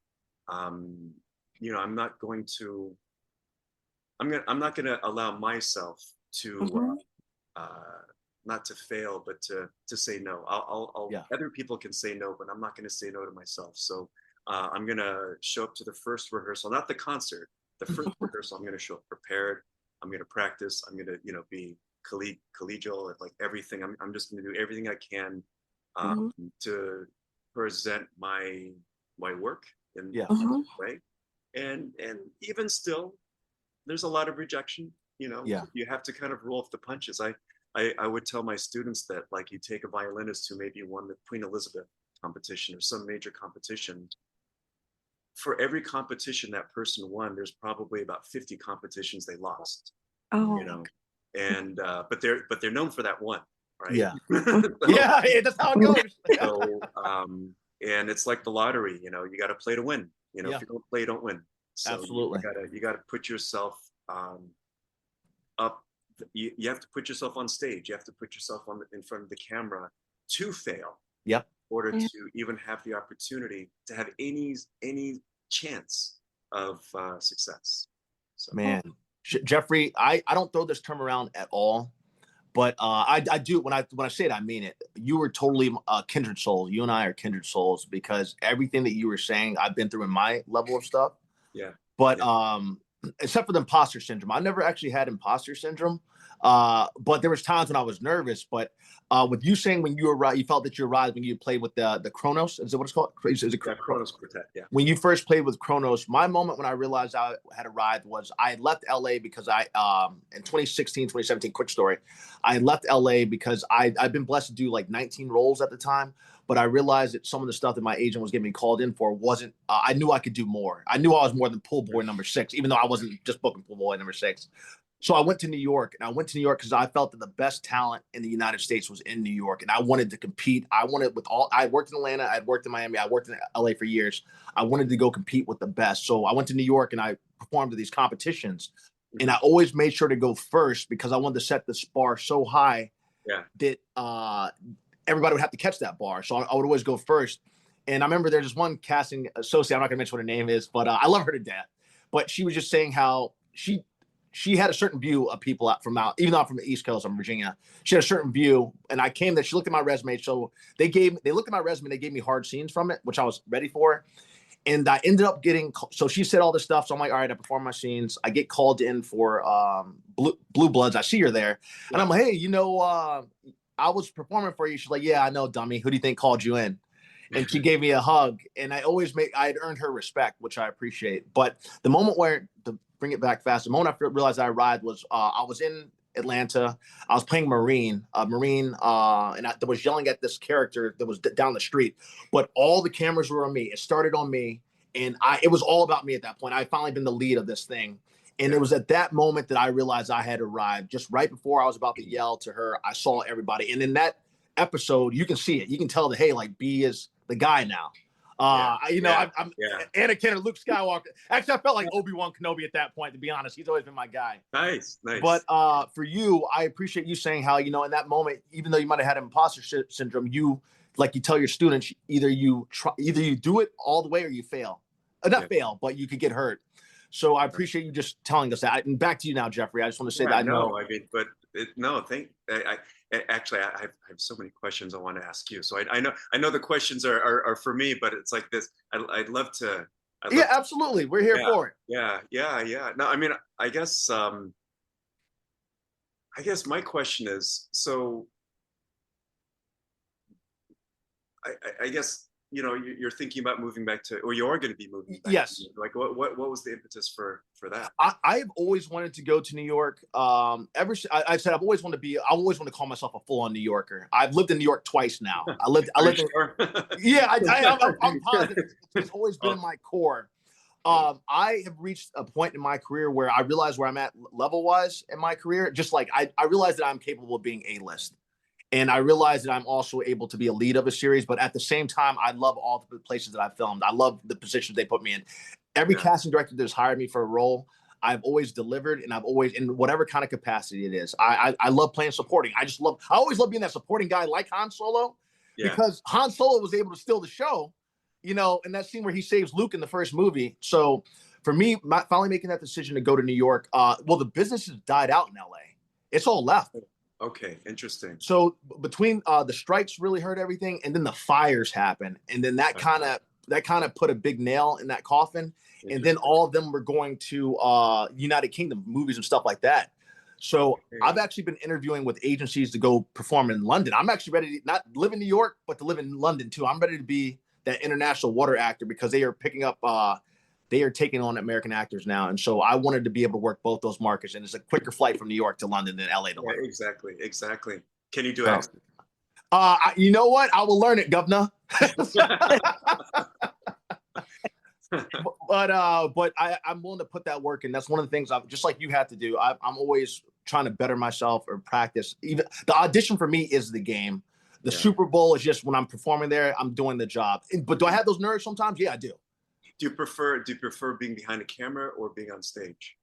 you know, I'm not going to allow myself to not to fail, but to say no. I'll other people can say no, but I'm not going to say no to myself. So I'm going to show up to the first rehearsal, not the concert, the first rehearsal. I'm going to show up prepared. I'm going to practice. I'm going to, you know, be collegial at like everything. I'm just going to do everything I can to present my work in the way. And even still, there's a lot of rejection. You know, you have to kind of roll off the punches. I would tell my students that, like, you take a violinist who maybe won the Queen Elizabeth competition or some major competition. For every competition that person won, there's probably about 50 competitions they lost. You know, and but they're known for that one, right? Yeah. So, yeah, that's how it goes. So and it's like the lottery, you know, you got to play to win. You know, if you don't play, you don't win. So absolutely, you gotta put yourself up. You have to put yourself on stage. You have to put yourself in front of the camera to fail. Yep. In order to even have the opportunity to have any chance of success. So. Man, Jeffrey, I don't throw this term around at all, but I do. When I say it, I mean it. You were totally a kindred soul. You and I are kindred souls, because everything that you were saying, I've been through in my level of stuff. Yeah. But except for the imposter syndrome, I never actually had imposter syndrome. But there was times when I was nervous. But with you saying when you arrived, you felt that you arrived when you played with the Kronos. Is it what it's called? Is it Kronos Quartet? Yeah. When you first played with Kronos, my moment when I realized I had arrived was I had left LA because I in 2016, 2017, quick story. I had left LA because I'd been blessed to do like 19 roles at the time. But I realized that some of the stuff that my agent was getting me called in for wasn't, I knew I could do more. I knew I was more than pool boy number 6, even though I wasn't just booking pool boy number 6. So I went to New York, and I went to New York because I felt that the best talent in the United States was in New York, and I wanted to compete. I worked in Atlanta, I worked in Miami, I worked in LA for years. I wanted to go compete with the best. So I went to New York and I performed at these competitions, and I always made sure to go first because I wanted to set the bar so high that everybody would have to catch that bar. So I would always go first. And I remember there's this one casting associate, I'm not gonna mention what her name is, but I love her to death. But she was just saying how she had a certain view of people even though I'm from the East Coast, I'm Virginia. She had a certain view, and I came there. She looked at my resume. So they looked at my resume. They gave me hard scenes from it, which I was ready for. And I ended up getting. So she said all this stuff. So I'm like, all right, I perform my scenes. I get called in for Blue Bloods. I see her there, and I'm like, hey, you know, I was performing for you. She's like, yeah, I know, dummy. Who do you think called you in? And she gave me a hug, and I had earned her respect, which I appreciate. But the moment to bring it back fast, the moment I realized I arrived was I was in Atlanta. I was playing Marine, and I was yelling at this character that was down the street. But all the cameras were on me. It started on me, and it was all about me at that point. I had finally been the lead of this thing. And it was at that moment that I realized I had arrived. Just right before I was about to yell to her, I saw everybody. And in that episode, you can see it. You can tell that, hey, like, B is the guy now. I'm Anakin or Luke Skywalker. Actually, I felt like Obi-Wan Kenobi at that point, to be honest. He's always been my guy. Nice. But for you, I appreciate you saying how, you know, in that moment, even though you might have had imposter syndrome, you tell your students, either you do it all the way or you fail. Not fail, but you could get hurt. So I appreciate you just telling us that. And back to you now, Jeffrey. I just want to say that. No, I mean, but actually, I have so many questions I want to ask you. So I know the questions are for me, but it's like this. I'd love to. Absolutely. We're here for it. Yeah. No, I mean, I guess my question is, so I guess, you know, you're thinking about moving back to, or you are going to be moving back. Yes. Like what was the impetus for that? I've always wanted to go to New York. I said I've always wanted to call myself a full-on New Yorker. I've lived in New York twice now. I lived Sure? I'm positive. It's always been in my core. I have reached a point in my career where I realize where I'm at level-wise in my career. Just like I realize that I'm capable of being A-list. And I realize that I'm also able to be a lead of a series, but at the same time, I love all the places that I've filmed. I love the positions they put me in. Every casting director that's hired me for a role, I've always delivered, and I've always, in whatever kind of capacity it is. I love playing supporting. I always love being that supporting guy like Han Solo, because Han Solo was able to steal the show, you know, in that scene where he saves Luke in the first movie. So for me, finally making that decision to go to New York, well, the business has died out in LA. It's all left. Okay, interesting. So between the strikes really hurt everything, and then the fires happened, and then that kind of put a big nail in that coffin. And then all of them were going to United Kingdom movies and stuff like that. So I've actually been interviewing with agencies to go perform in London. I'm actually ready to not live in New York, but to live in London too. I'm ready to be that international water actor because they are picking up, they are taking on American actors now. And so I wanted to be able to work both those markets. And it's a quicker flight from New York to London than LA to London. Exactly. Can you do accent? You know what? I will learn it, governor. But I'm willing to put that work in. That's one of the things just like you have to do. I'm always trying to better myself or practice. Even the audition for me is the game. The Super Bowl is just when I'm performing there, I'm doing the job. But do I have those nerves sometimes? Yeah, I do. Do you prefer being behind a camera or being on stage?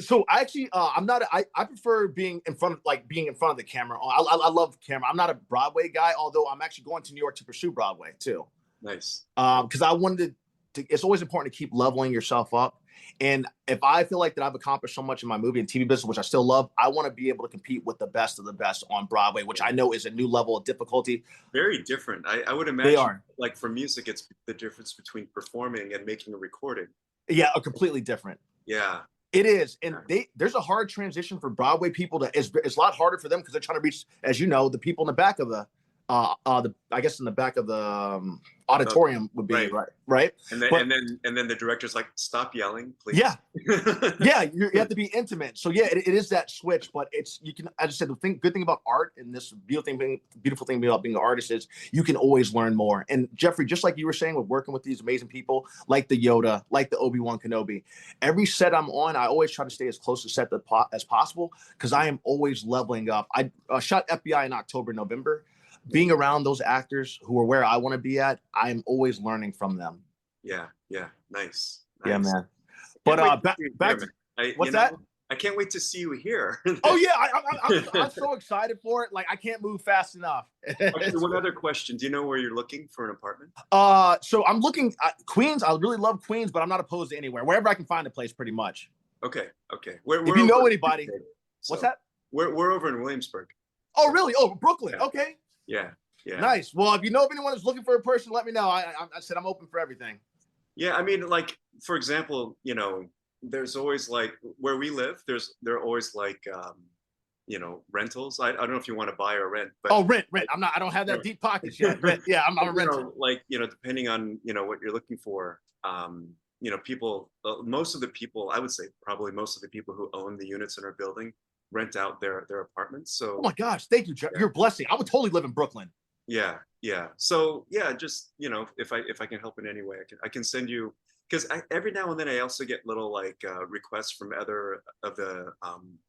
So I actually, I prefer being in front of the camera. I love camera. I'm not a Broadway guy, although I'm actually going to New York to pursue Broadway too. Nice. Because I wanted to, it's always important to keep leveling yourself up. And if I feel like that I've accomplished so much in my movie and TV business, which I still love, I want to be able to compete with the best of the best on Broadway, which I know is a new level of difficulty. Very different. I would imagine, they are. Like for music, it's the difference between performing and making a recording. Yeah, completely different. Yeah. It is. And there's a hard transition for Broadway people it's a lot harder for them because they're trying to reach, as you know, the people in the back of the I guess in the back of the auditorium would be right. And then the director's like, stop yelling, please. Yeah, yeah. You have to be intimate. So yeah, it is that switch. But you can. I just said good thing about art and this beautiful thing about being an artist is you can always learn more. And Jeffrey, just like you were saying, with working with these amazing people like the Yoda, like the Obi-Wan Kenobi, every set I'm on, I always try to stay as close to set as possible because I am always leveling up. I shot FBI in October, November. Being around those actors who are where I want to be at, I'm always learning from them. Yeah, nice. Yeah, man. But back to what's that? I can't wait to see you here. Oh yeah, I'm so excited for it. Like I can't move fast enough. Actually, one other question: do you know where you're looking for an apartment? So I'm looking at Queens. I really love Queens, but I'm not opposed to anywhere. Wherever I can find a place, pretty much. Okay. If you know anybody, what's that? We're over in Williamsburg. Oh really? Oh, Brooklyn. Yeah. Okay. Yeah. Nice. Well, if you know of anyone who's looking for a person, let me know. I said I'm open for everything. Yeah, I mean, like for example, you know, there's always like where we live. There are always like, you know, rentals. I don't know if you want to buy or rent. But rent. I don't have that deep pockets yet. Rent. Yeah, I'm a renter. Like you know, depending on what you're looking for. You know, people. Most of the people, I would say, probably most of the people who own the units in our building rent out their apartments. So oh my gosh, thank you, Jeff. You're a blessing. I would totally live in Brooklyn. Yeah. So yeah, just if I can help in any way, I can send you, because every now and then I also get little like requests from other of the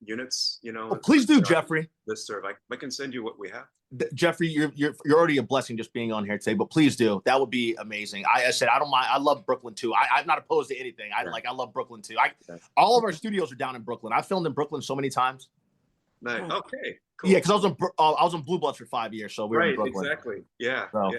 units. Oh, please do, Jeffrey. Listserv. I can send you what we have. Jeffrey, you're already a blessing just being on here today, but please do. That would be amazing. I said I don't mind. I love Brooklyn too. I'm not opposed to anything. I love Brooklyn too. All of our studios are down in Brooklyn. I filmed in Brooklyn so many times. Nice. Okay. Cool. Yeah, because I was on Blue Bloods for 5 years, so we were in Brooklyn. Exactly. Yeah. So,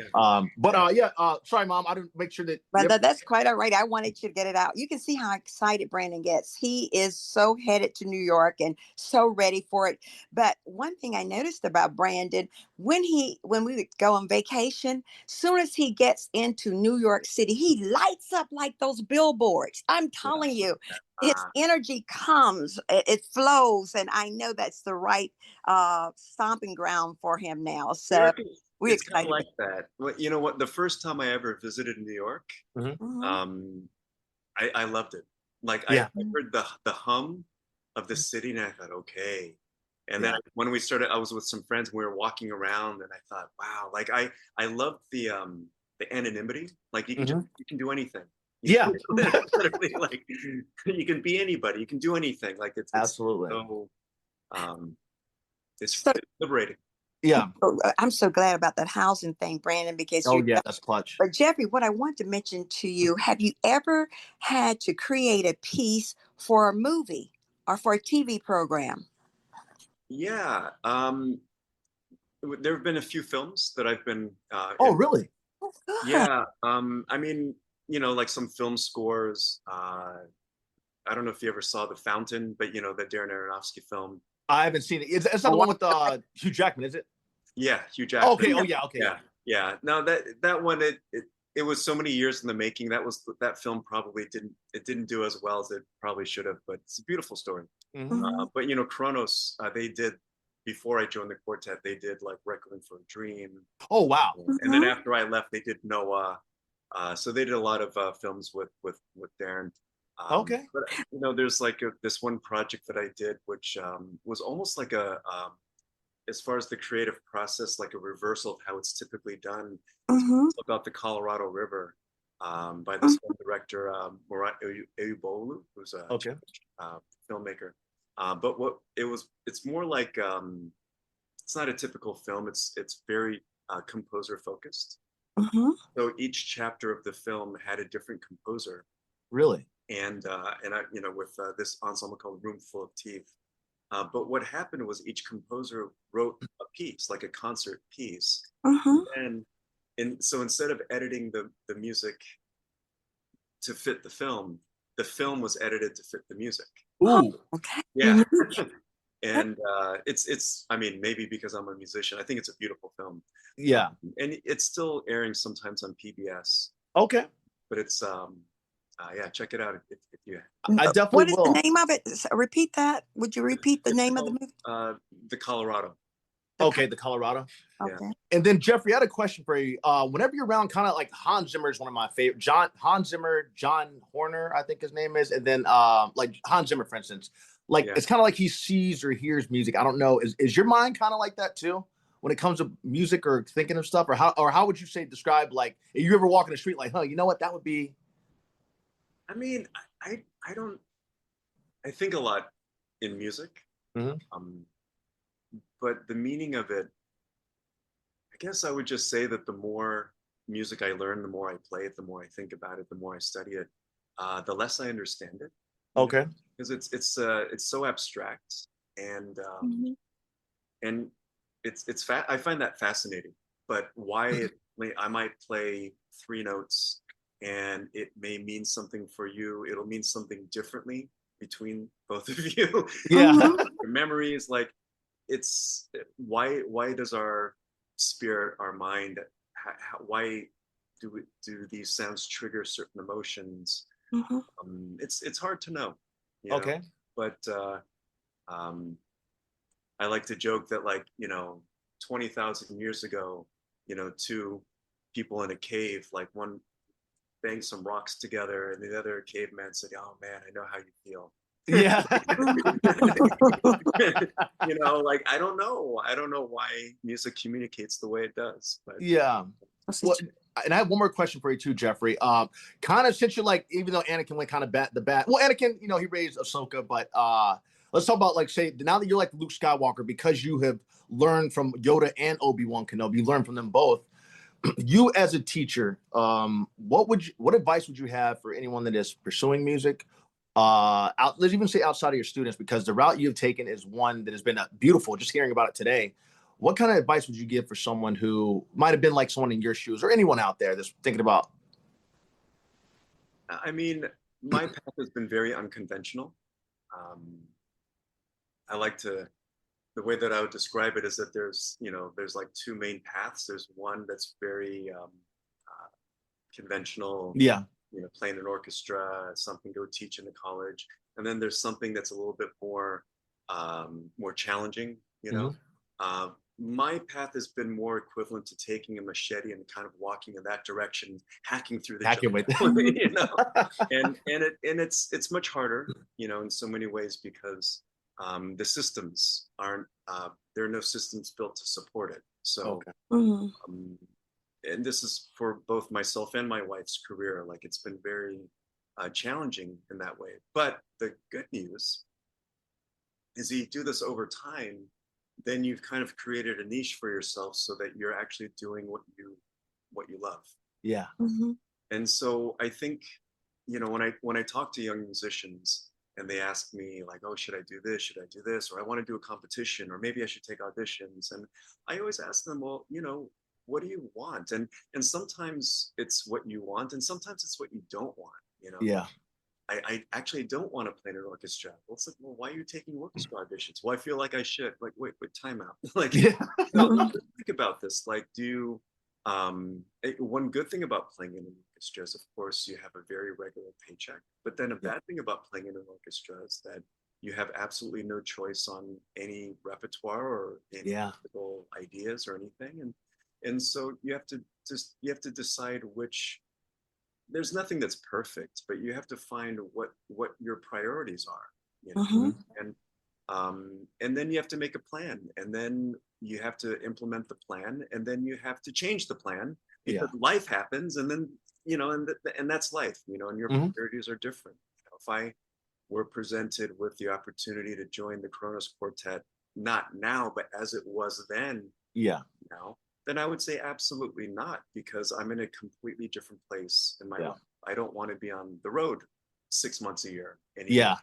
sorry, Mom. I didn't make sure that. But that's quite all right. I wanted you to get it out. You can see how excited Brandon gets. He is so headed to New York and so ready for it. But one thing I noticed about Brandon, when we would go on vacation, soon as he gets into New York City, he lights up like those billboards. I'm telling you, its energy comes, it flows, and I know that's the right stomping ground for him now. So we're excited. Like that. Well, you know what? The first time I ever visited New York, I loved it. Like I heard the hum of the city, and I thought, okay. And then when we started, I was with some friends. And we were walking around, and I thought, wow. Like I loved the anonymity. Like you can do anything. Yeah. Literally, like you can be anybody. You can do anything. Like it's absolutely. So, it's liberating. Yeah. I'm so glad about that housing thing, Brandon, because that's clutch. But Jeffrey, what I want to mention to you, have you ever had to create a piece for a movie or for a TV program? Yeah. There have been a few films that I've been Oh, in. really? Oh, good. Yeah. I mean, like some film scores. I don't know if you ever saw The Fountain, but the Darren Aronofsky film. I haven't seen it. It's not the Oh, one with Hugh Jackman, is it? Yeah, Hugh Oh, Jackman. okay. Oh, yeah. Okay. Yeah, yeah. No, that one it was so many years in the making. That film probably didn't do as well as it probably should have, but it's a beautiful story. Mhm. But Kronos, they did before I joined the quartet. They did like Requiem for a Dream. Oh, wow. And then after I left, they did Noah. So they did a lot of films with Darren. Okay. But there's like this one project that I did, which was almost like as far as the creative process, like a reversal of how it's typically done. Mm-hmm. It's about the Colorado River by this one director, Murat Eyüboğlu, who's a Okay. filmmaker. But it's more like it's not a typical film. It's very composer focused. Mm-hmm. So each chapter of the film had a different composer, Really? and I, with this ensemble called Room Full of Teeth. But what happened was each composer wrote a piece, like a concert piece, Mm-hmm. and so instead of editing the music to fit the film was edited to fit the music. Ooh. Okay. Yeah. Unique. And it's I mean, maybe because I'm a musician, I think it's a beautiful film. Yeah. And it's still airing sometimes on PBS, Okay. but it's yeah, check it out if you I definitely What is will. the name of it? Repeat that. Would you repeat the it's name of the called, movie? the Colorado. Okay, the Colorado. Yeah. Okay. And then Jeffrey, I had a question for you. Whenever you're around, kind of like Hans Zimmer is one of my favorite. Hans Zimmer, John Horner, I think his name is, and then like Hans Zimmer, for instance, like Yeah. it's kind of like he sees or hears music. I don't know. Is your mind kind of like that too when it comes to music or thinking of stuff, or how would you say describe like if you ever walk in the street like, huh, you know what, that would be. I mean, I don't I think a lot in music. Mhm. But the meaning of it, I guess I would just say that the more music I learn, the more I play it, the more I think about it, the more I study it, the less I understand it. Okay. Because it's so abstract, and and I find that fascinating. But why I might play three notes, and it may mean something for you. It'll mean something differently between both of you. Yeah. Your memories, like it's why does our spirit, our mind, why do these sounds trigger certain emotions? Mm-hmm. It's hard to know, Okay. but um, I like to joke that 20,000 years ago, two people in a cave, like one banged some rocks together and the other caveman said, "Oh man, I know how you feel." Yeah. Like I don't know why music communicates the way it does, but Yeah. Well, and I have one more question for you too, Jeffrey. Kind of since you're like, even though Anakin went kind of well, Anakin, he raised Ahsoka, but let's talk about like, say, now that you're like Luke Skywalker, because you have learned from Yoda and Obi-Wan Kenobi, you learned from them both. You as a teacher, what advice would you have for anyone that is pursuing music? Let's even say outside of your students, because the route you've taken is one that has been beautiful. Just hearing about it today. What kind of advice would you give for someone who might have been like someone in your shoes or anyone out there that's thinking about? I mean, my path has been very unconventional. I like to, the way that I would describe it is that there's like two main paths. There's one that's very conventional, Yeah. playing an orchestra, something to teach in a college. And then there's something that's a little bit more challenging, my path has been more equivalent to taking a machete and kind of walking in that direction, hacking through the jungle, and it's much harder, in so many ways because the systems aren't there are no systems built to support it. So and this is for both myself and my wife's career. Like it's been very challenging in that way. But the good news is you do this over time, then you've kind of created a niche for yourself so that you're actually doing what you love. Yeah. And so I think, when I talk to young musicians, and they ask me like, oh, should I do this? Should I do this? Or I want to do a competition, or maybe I should take auditions. And I always ask them, well, what do you want? And sometimes it's what you want, and sometimes it's what you don't want. Yeah. I actually don't want to play in an orchestra. Well, it's like, well, why are you taking orchestra auditions? Well, I feel like I should. Like, wait, time out. Like, Yeah. think about this. Like, one good thing about playing in an orchestra is, of course, you have a very regular paycheck. But then a bad thing about playing in an orchestra is that you have absolutely no choice on any repertoire or any musical ideas or anything. And so you have to decide which. There's nothing that's perfect, but you have to find what your priorities are, and then you have to make a plan, and then you have to implement the plan, and then you have to change the plan because life happens, and then and that's life, and your priorities are different. If I were presented with the opportunity to join the Kronos Quartet, not now, but as it was then, now, then I would say absolutely not, because I'm in a completely different place in my life. I don't want to be on the road 6 months a year anymore.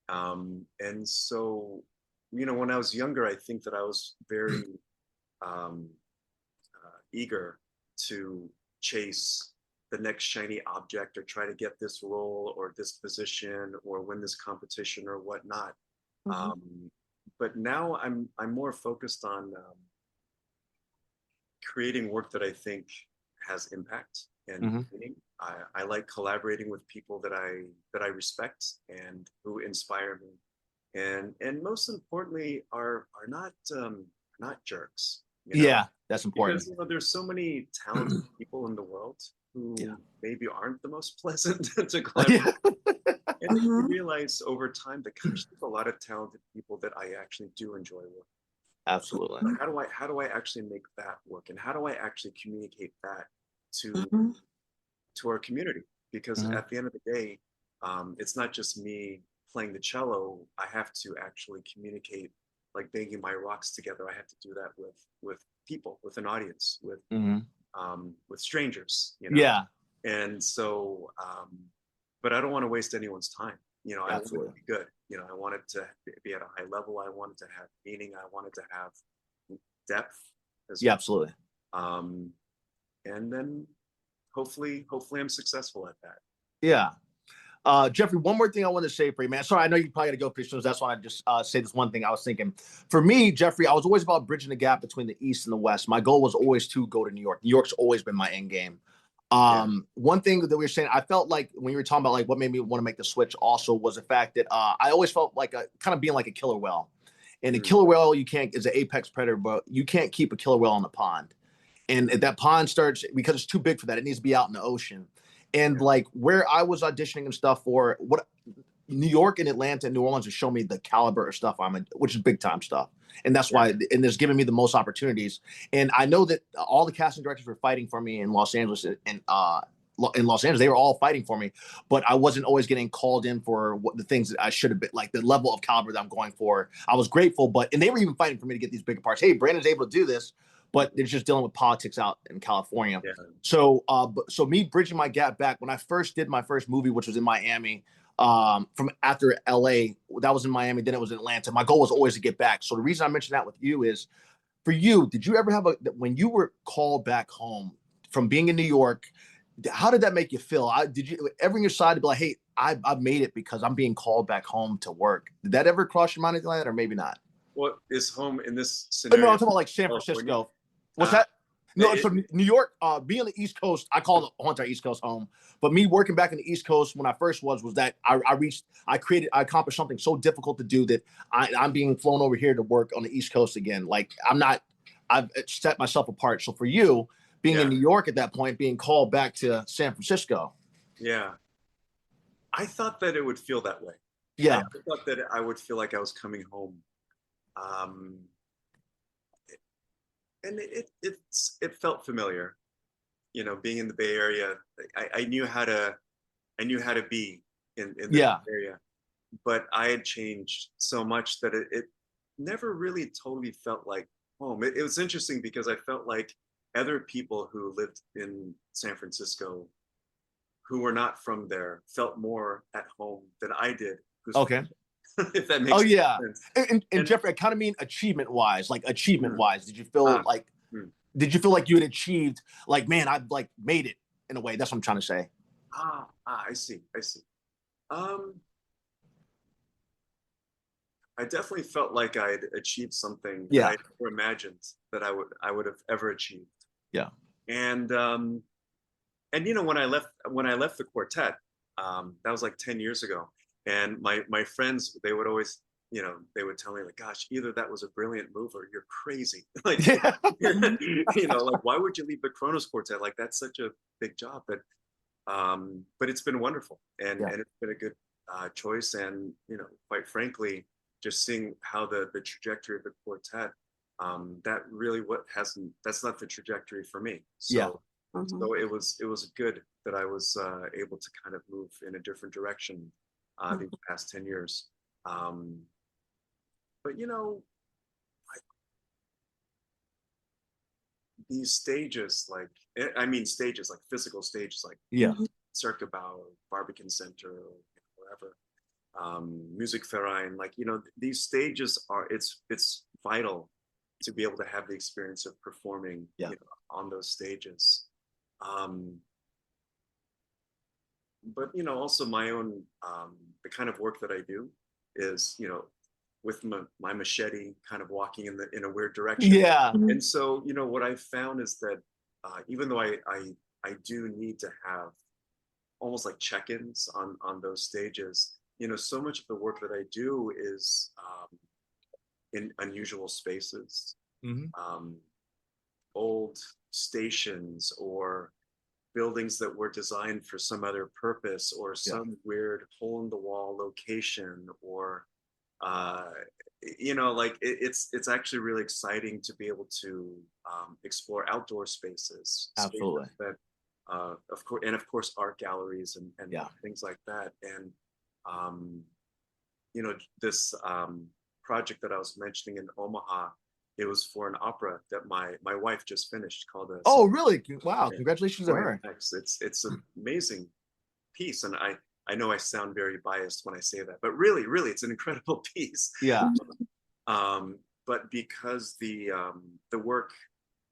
And so, when I was younger, I think that I was very eager to chase the next shiny object, or try to get this role or this position or win this competition or whatnot. But now I'm more focused on creating work that I think has impact and meaning. I like collaborating with people that I respect and who inspire me, and most importantly are not jerks. That's important. Because there's so many talented people in the world who maybe aren't the most pleasant to collaborate. And then you realize over time that gosh, there's a lot of talented people that I actually do enjoy working. Absolutely. How do I actually make that work, and how do I actually communicate that to our community? Because at the end of the day, it's not just me playing the cello. I have to actually communicate, like banging my rocks together. I have to do that with people, with an audience, with strangers. And so, but I don't want to waste anyone's time. I want it to be good. I want it to be at a high level. I want it to have meaning. I want it to have depth as well. Absolutely. And then hopefully I'm successful at that. Jeffrey, one more thing I want to say for you, man. Sorry, I know you probably got to go pretty soon. That's why I just say this one thing I was thinking. For me, Jeffrey, I was always about bridging the gap between the East and the West. My goal was always to go to New York. New York's always been my end game. One thing that we were saying, I felt like when you were talking about like what made me want to make the switch also was the fact that I always felt like kind of being like a killer whale. And a killer whale is an apex predator, but you can't keep a killer whale in the pond. And if that pond starts, because it's too big for that, it needs to be out in the ocean. And like where I was auditioning and stuff for what New York and Atlanta and New Orleans have shown me the caliber of stuff I'm in, which is big time stuff. And that's why, and it's given me the most opportunities. And I know that all the casting directors were fighting for me in Los Angeles and in Los Angeles, they were all fighting for me, but I wasn't always getting called in for the things that I should have been, like the level of caliber that I'm going for. I was grateful, and they were even fighting for me to get these bigger parts. Hey, Brandon's able to do this, but they're just dealing with politics out in California. So me bridging my gap back when I first did my first movie, which was in Miami, from after LA, that was in Miami, then it was in Atlanta. My goal was always to get back. So the reason I mentioned that with you is, for you, did you ever have when you were called back home from being in New York, how did that make you feel? Did you ever in your side to be like, hey, I've made it because I'm being called back home to work? Did that ever cross your mind, anything like that, or maybe not? What is home in this scenario? No, I'm talking about like San Francisco. What's that? No, so New York, being on the East Coast, I call the whole entire East Coast home. But me working back in the East Coast when I first was that I accomplished something so difficult to do that I'm being flown over here to work on the East Coast again. Like I've set myself apart. So for you, being in New York at that point, being called back to San Francisco. Yeah. I thought that it would feel that way. Yeah. I thought that I would feel like I was coming home. And it felt familiar, being in the Bay Area. I knew how to be in the area, but I had changed so much that it never really totally felt like home. It was interesting because I felt like other people who lived in San Francisco who were not from there felt more at home than I did Okay. If that makes sense. And Jeffrey, I kind of mean achievement-wise, like achievement-wise. Did you feel like you had achieved, like, man, I've like made it in a way? That's what I'm trying to say. I see. I definitely felt like I'd achieved something that I never imagined that I would have ever achieved. Yeah. And you know, when I left the quartet, that was like 10 years ago. And my friends, they would always, you know, they would tell me like, gosh, either that was a brilliant move or you're crazy. Like, you know, like, why would you leave the Kronos Quartet? Like, that's such a big job. But it's been wonderful, and it's been a good choice. And, you know, quite frankly, just seeing how the trajectory of the quartet, that really that's not the trajectory for me. So so it was good that I was able to kind of move in a different direction these past 10 years. But you know, these stages, like, I mean, stages, like physical stages, like Circa Bau, Barbican Center, wherever, Musikverein, like, you know, these stages it's vital to be able to have the experience of performing you know, on those stages. But, you know, also my own, the kind of work that I do is, you know, with my machete kind of walking in a weird direction. Yeah. And so, you know, what I found is that even though I do need to have almost like check-ins on those stages, you know, so much of the work that I do is in unusual spaces, old stations or buildings that were designed for some other purpose, or some weird hole in the wall location, or you know, like it's actually really exciting to be able to explore outdoor spaces. Absolutely. Spaces that of course art galleries and things like that. And you know, this project that I was mentioning in Omaha, it was for an opera that my wife just finished called Oh, really? Wow. Congratulations to her. It's an amazing piece. And I know I sound very biased when I say that, but really, it's an incredible piece. Yeah. But because the work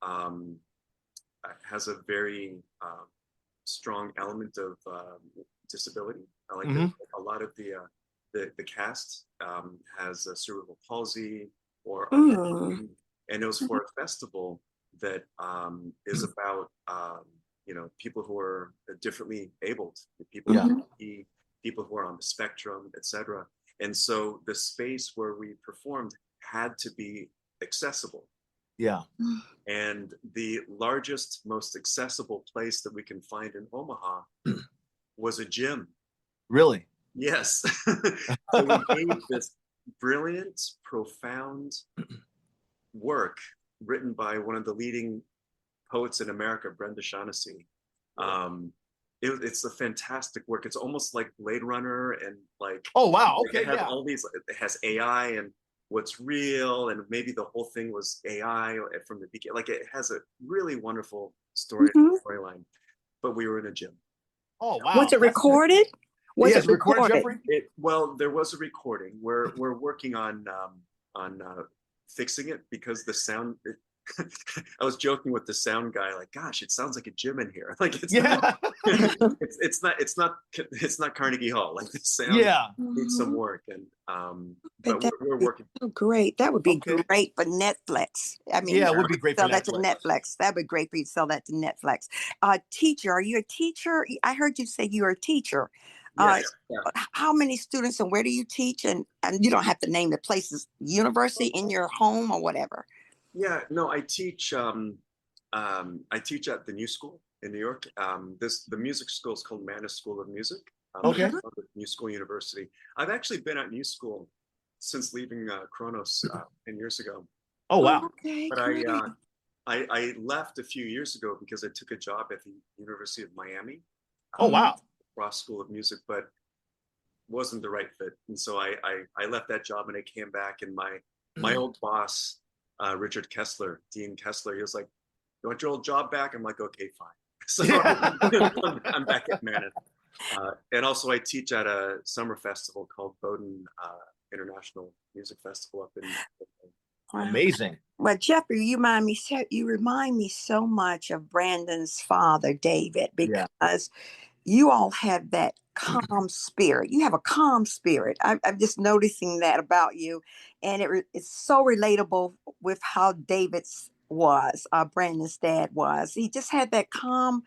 has a very strong element of disability. Like a lot of the cast has cerebral palsy or and it was for a festival that is about you know, people who are differently abled, people who are on the spectrum, etc. And so the space where we performed had to be accessible. Yeah. And the largest, most accessible place that we can find in Omaha was a gym. Really? Yes. So we gave this brilliant, profound work written by one of the leading poets in America, Brenda Shaughnessy. It's a fantastic work. It's almost like Blade Runner, and like, oh wow, okay, it has all these. It has AI and what's real, and maybe the whole thing was AI from the beginning. Like, it has a really wonderful storyline. But we were in a gym. Oh wow! Was it recorded? Was it recorded, Jeffrey? Well, there was a recording. We're working on fixing it because the sound. I was joking with the sound guy, like, gosh, it sounds like a gym in here. Like, it's not, it's not Carnegie Hall. Like, the sound needs some work, and but we're working. Oh, great! That would be great for Netflix. I mean, it would be great. Sell that to Netflix. That would be great for you to sell that to Netflix. Teacher, are you a teacher? I heard you say you're a teacher. Yes, How many students, and where do you teach? And you don't have to name the places. University, in your home, or whatever. Yeah, no, I teach at the New School in New York. The music school is called Mannes School of Music. New School University. I've actually been at New School since leaving Kronos 10 years ago. Oh wow! Okay, but I left a few years ago because I took a job at the University of Miami. Oh wow! Ross School of Music, but wasn't the right fit, and so I left that job and I came back. And my old boss, Richard Kessler, Dean Kessler, he was like, "You want your old job back?" I'm like, "Okay, fine." So I'm back at Mannes. And also I teach at a summer festival called Bowdoin International Music Festival up in. Amazing. Well, Jeffrey, you remind me so much of Brandon's father, David, because you all have that calm spirit. You have a calm spirit. I'm just noticing that about you, and it's so relatable with how David's was, Brandon's dad was. He just had that calm.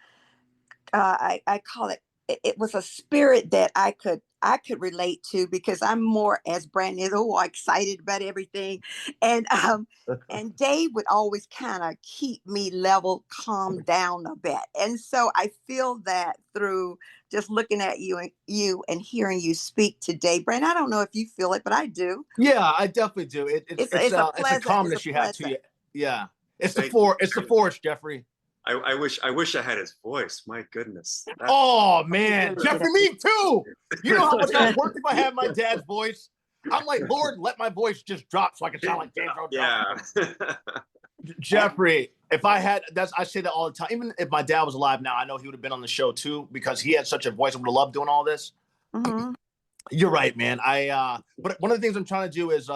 I call it. It was a spirit that I could relate to, because I'm more as Brandon is, excited about everything, and Dave would always kind of keep me level, calm down a bit, and so I feel that through just looking at you and hearing you speak today, Brandon. I don't know if you feel it, but I do. Yeah, I definitely do. It's a calmness you have to you. Yeah, it's the force, Jeffrey. I wish I had his voice. My goodness. Oh man, Jeffrey, me too. You know how much I'd work if I had my dad's voice. I'm like, Lord, let my voice just drop so I can sound like James Earl Jones. Yeah. Jeffrey, if I had, I say that all the time. Even if my dad was alive now, I know he would have been on the show too, because he had such a voice. I would have loved doing all this. Mm-hmm. You're right, man. But one of the things I'm trying to do is,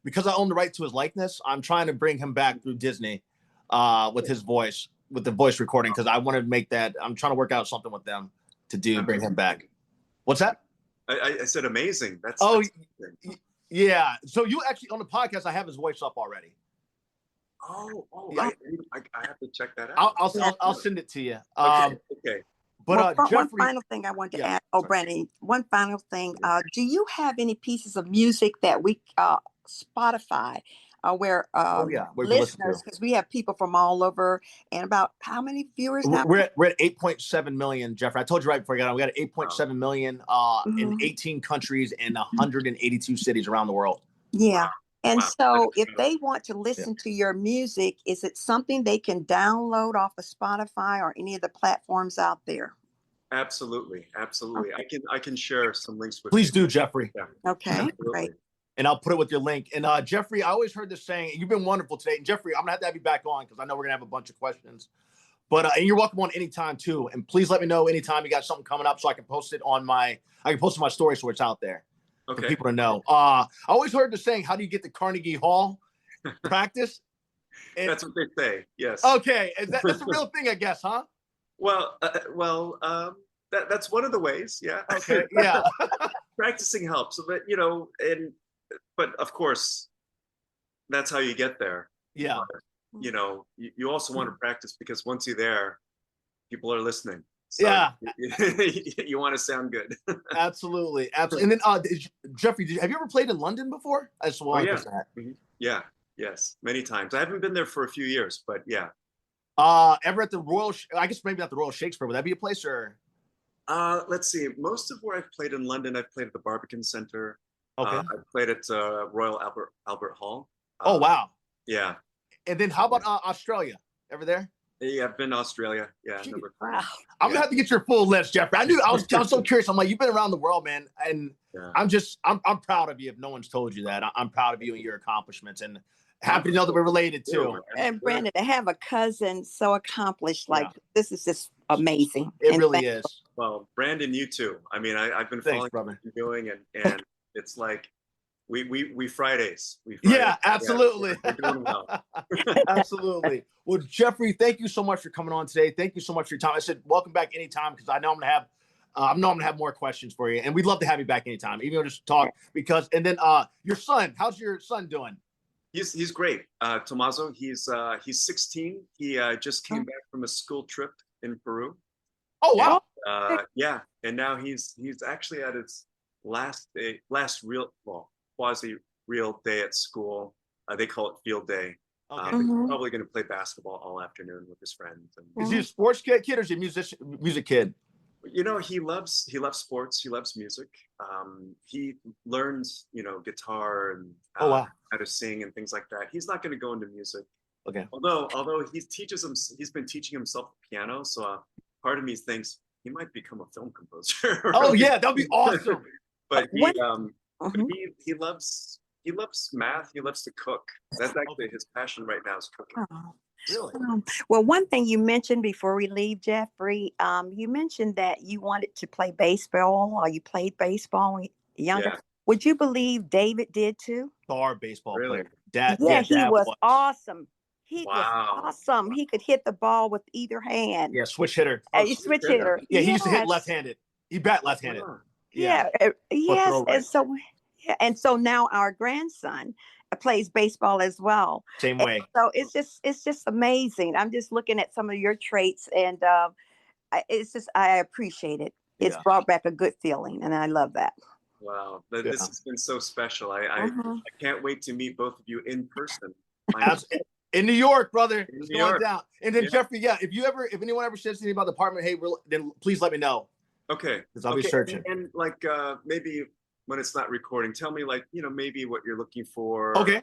because I own the right to his likeness, I'm trying to bring him back through Disney, with his voice, with the voice recording, because I want to make that. I'm trying to work out something with them to bring him back. What's that? I said amazing. That's yeah. So you actually, on the podcast, I have his voice up already. Yeah. I have to check that out. I'll send it to you. Okay. But one Jeffrey, final thing I want to add. Oh, Brandon, one final thing. Do you have any pieces of music that we Spotify, where listeners, because we have people from all over, and about how many viewers now? We're at 8.7 million, Jeffrey. I told you right before I got on. We got 8.7 million in 18 countries and 182 cities around the world. Yeah. And so if they want to listen to your music, is it something they can download off of Spotify or any of the platforms out there? Absolutely. Okay. I can share some links with Please you. do, Jeffrey. Yeah. Okay, Absolutely. great. And I'll put it with your link. And Jeffrey, I always heard this saying, you've been wonderful today. And Jeffrey, I'm gonna have you back on, because I know we're gonna have a bunch of questions. But and you're welcome on anytime too. And please let me know anytime you got something coming up, so I can post it on my story, so it's out there for people to know. I always heard the saying, how do you get to Carnegie Hall? Practice. That's what they say. Yes. Okay, that's a real thing, I guess, huh? Well, that's one of the ways. Yeah. Okay. Yeah. Practicing helps, so that but of course, that's how you get there. Yeah. But, you also want to practice, because once you're there, people are listening. So you want to sound good. Absolutely. And then Jeffrey, have you ever played in London before? Yeah. Yes, many times. I haven't been there for a few years, but yeah. Ever at the Royal? I guess maybe not the Royal Shakespeare. Would that be a place, or? Let's see. Most of where I've played in London, I've played at the Barbican Centre. Okay. I've played at Royal Albert Hall. Oh wow. Yeah. And then how about Australia? Ever there? Yeah, I've been to Australia. Yeah. Wow. I'm gonna have to get your full list, Jeffrey. I was so curious. I'm like, you've been around the world, man, and I'm proud of you. If no one's told you that, I'm proud of you and your accomplishments, and happy to know that we're related too. And Brandon, to have a cousin so accomplished, this is just amazing. It really is. Well, Brandon, you too. I mean, I've been following what you're doing, and it's like we Fridays. Yeah, absolutely. Yeah, we're doing well. Absolutely. Well, Jeffrey, thank you so much for coming on today. Thank you so much for your time. I said welcome back anytime, because I know I'm gonna have more questions for you, and we'd love to have you back anytime, even just talk. And then your son, how's your son doing? He's great. Tommaso, he's 16. He just came back from a school trip in Peru. Oh wow. And, and now he's actually at his last quasi real day at school. They call it field day. Okay. He's probably going to play basketball all afternoon with his friends. Is he a sports kid, or is he a music kid? He loves sports. He loves music. He learns, guitar and how to sing and things like that. He's not going to go into music. Okay. Although he's been teaching himself piano. So part of me thinks he might become a film composer. Oh yeah, that'd be awesome. But he loves math. He loves to cook. That's actually his passion right now, is cooking. Really? Well, one thing you mentioned before we leave, Jeffrey, you mentioned that you wanted to play baseball, or you played baseball when younger. Yeah. Would you believe David did too? Star baseball Really? player. Dad, Yeah, yeah, he dad was was. awesome. He was Wow. awesome. He could hit the ball with either hand. Yeah, switch hitter. Oh, A switch hitter. Yeah, he used to hit Yes. left-handed. He bat left-handed. Wow. Yeah. Yes. throw right. And so, yeah, and so now our grandson plays baseball as well. Same And way. so it's just amazing. I'm just looking at some of your traits, and I appreciate it. It's Yeah. brought back a good feeling, and I love that. Wow. Yeah. This has been so special. I can't wait to meet both of you in person. In New York, brother. In It's New going York. down. And then Yeah. Jeffrey, if anyone ever says anything about the apartment, hey, then please let me know. Okay. Because I'll be searching. And like maybe when it's not recording, tell me like, maybe what you're looking for. Okay.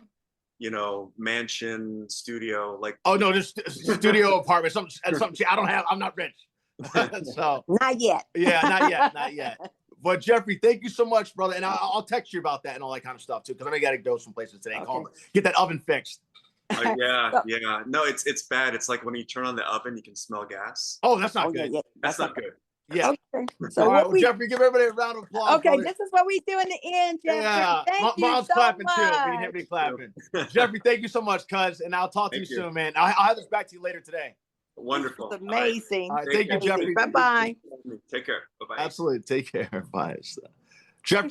Mansion, studio, like. Oh no, just studio apartment. Something. I'm not rich. So Not yet. Yeah, not yet. But Jeffrey, thank you so much, brother. And I'll text you about that and all that kind of stuff too, because I know you got to go some places today. Okay. Get that oven fixed. Yeah. No, it's bad. It's like when you turn on the oven, you can smell gas. Oh, that's not good. Yeah. That's not good. Yeah. Okay. So All right, what we Jeffrey, give everybody a round of applause. okay, brother. this is what we do in the end, Jeffrey. Yeah, Thank you mom's so clapping much. too. If you hear me clapping. Jeffrey, thank you so much, cuz, and I'll talk to you Thank you. soon, man. I'll have this back to you later today. Wonderful. This is amazing. All right, thank you, Jeffrey. Bye bye. Take care. Bye-bye. Absolutely. Take care. Bye. Jeffrey.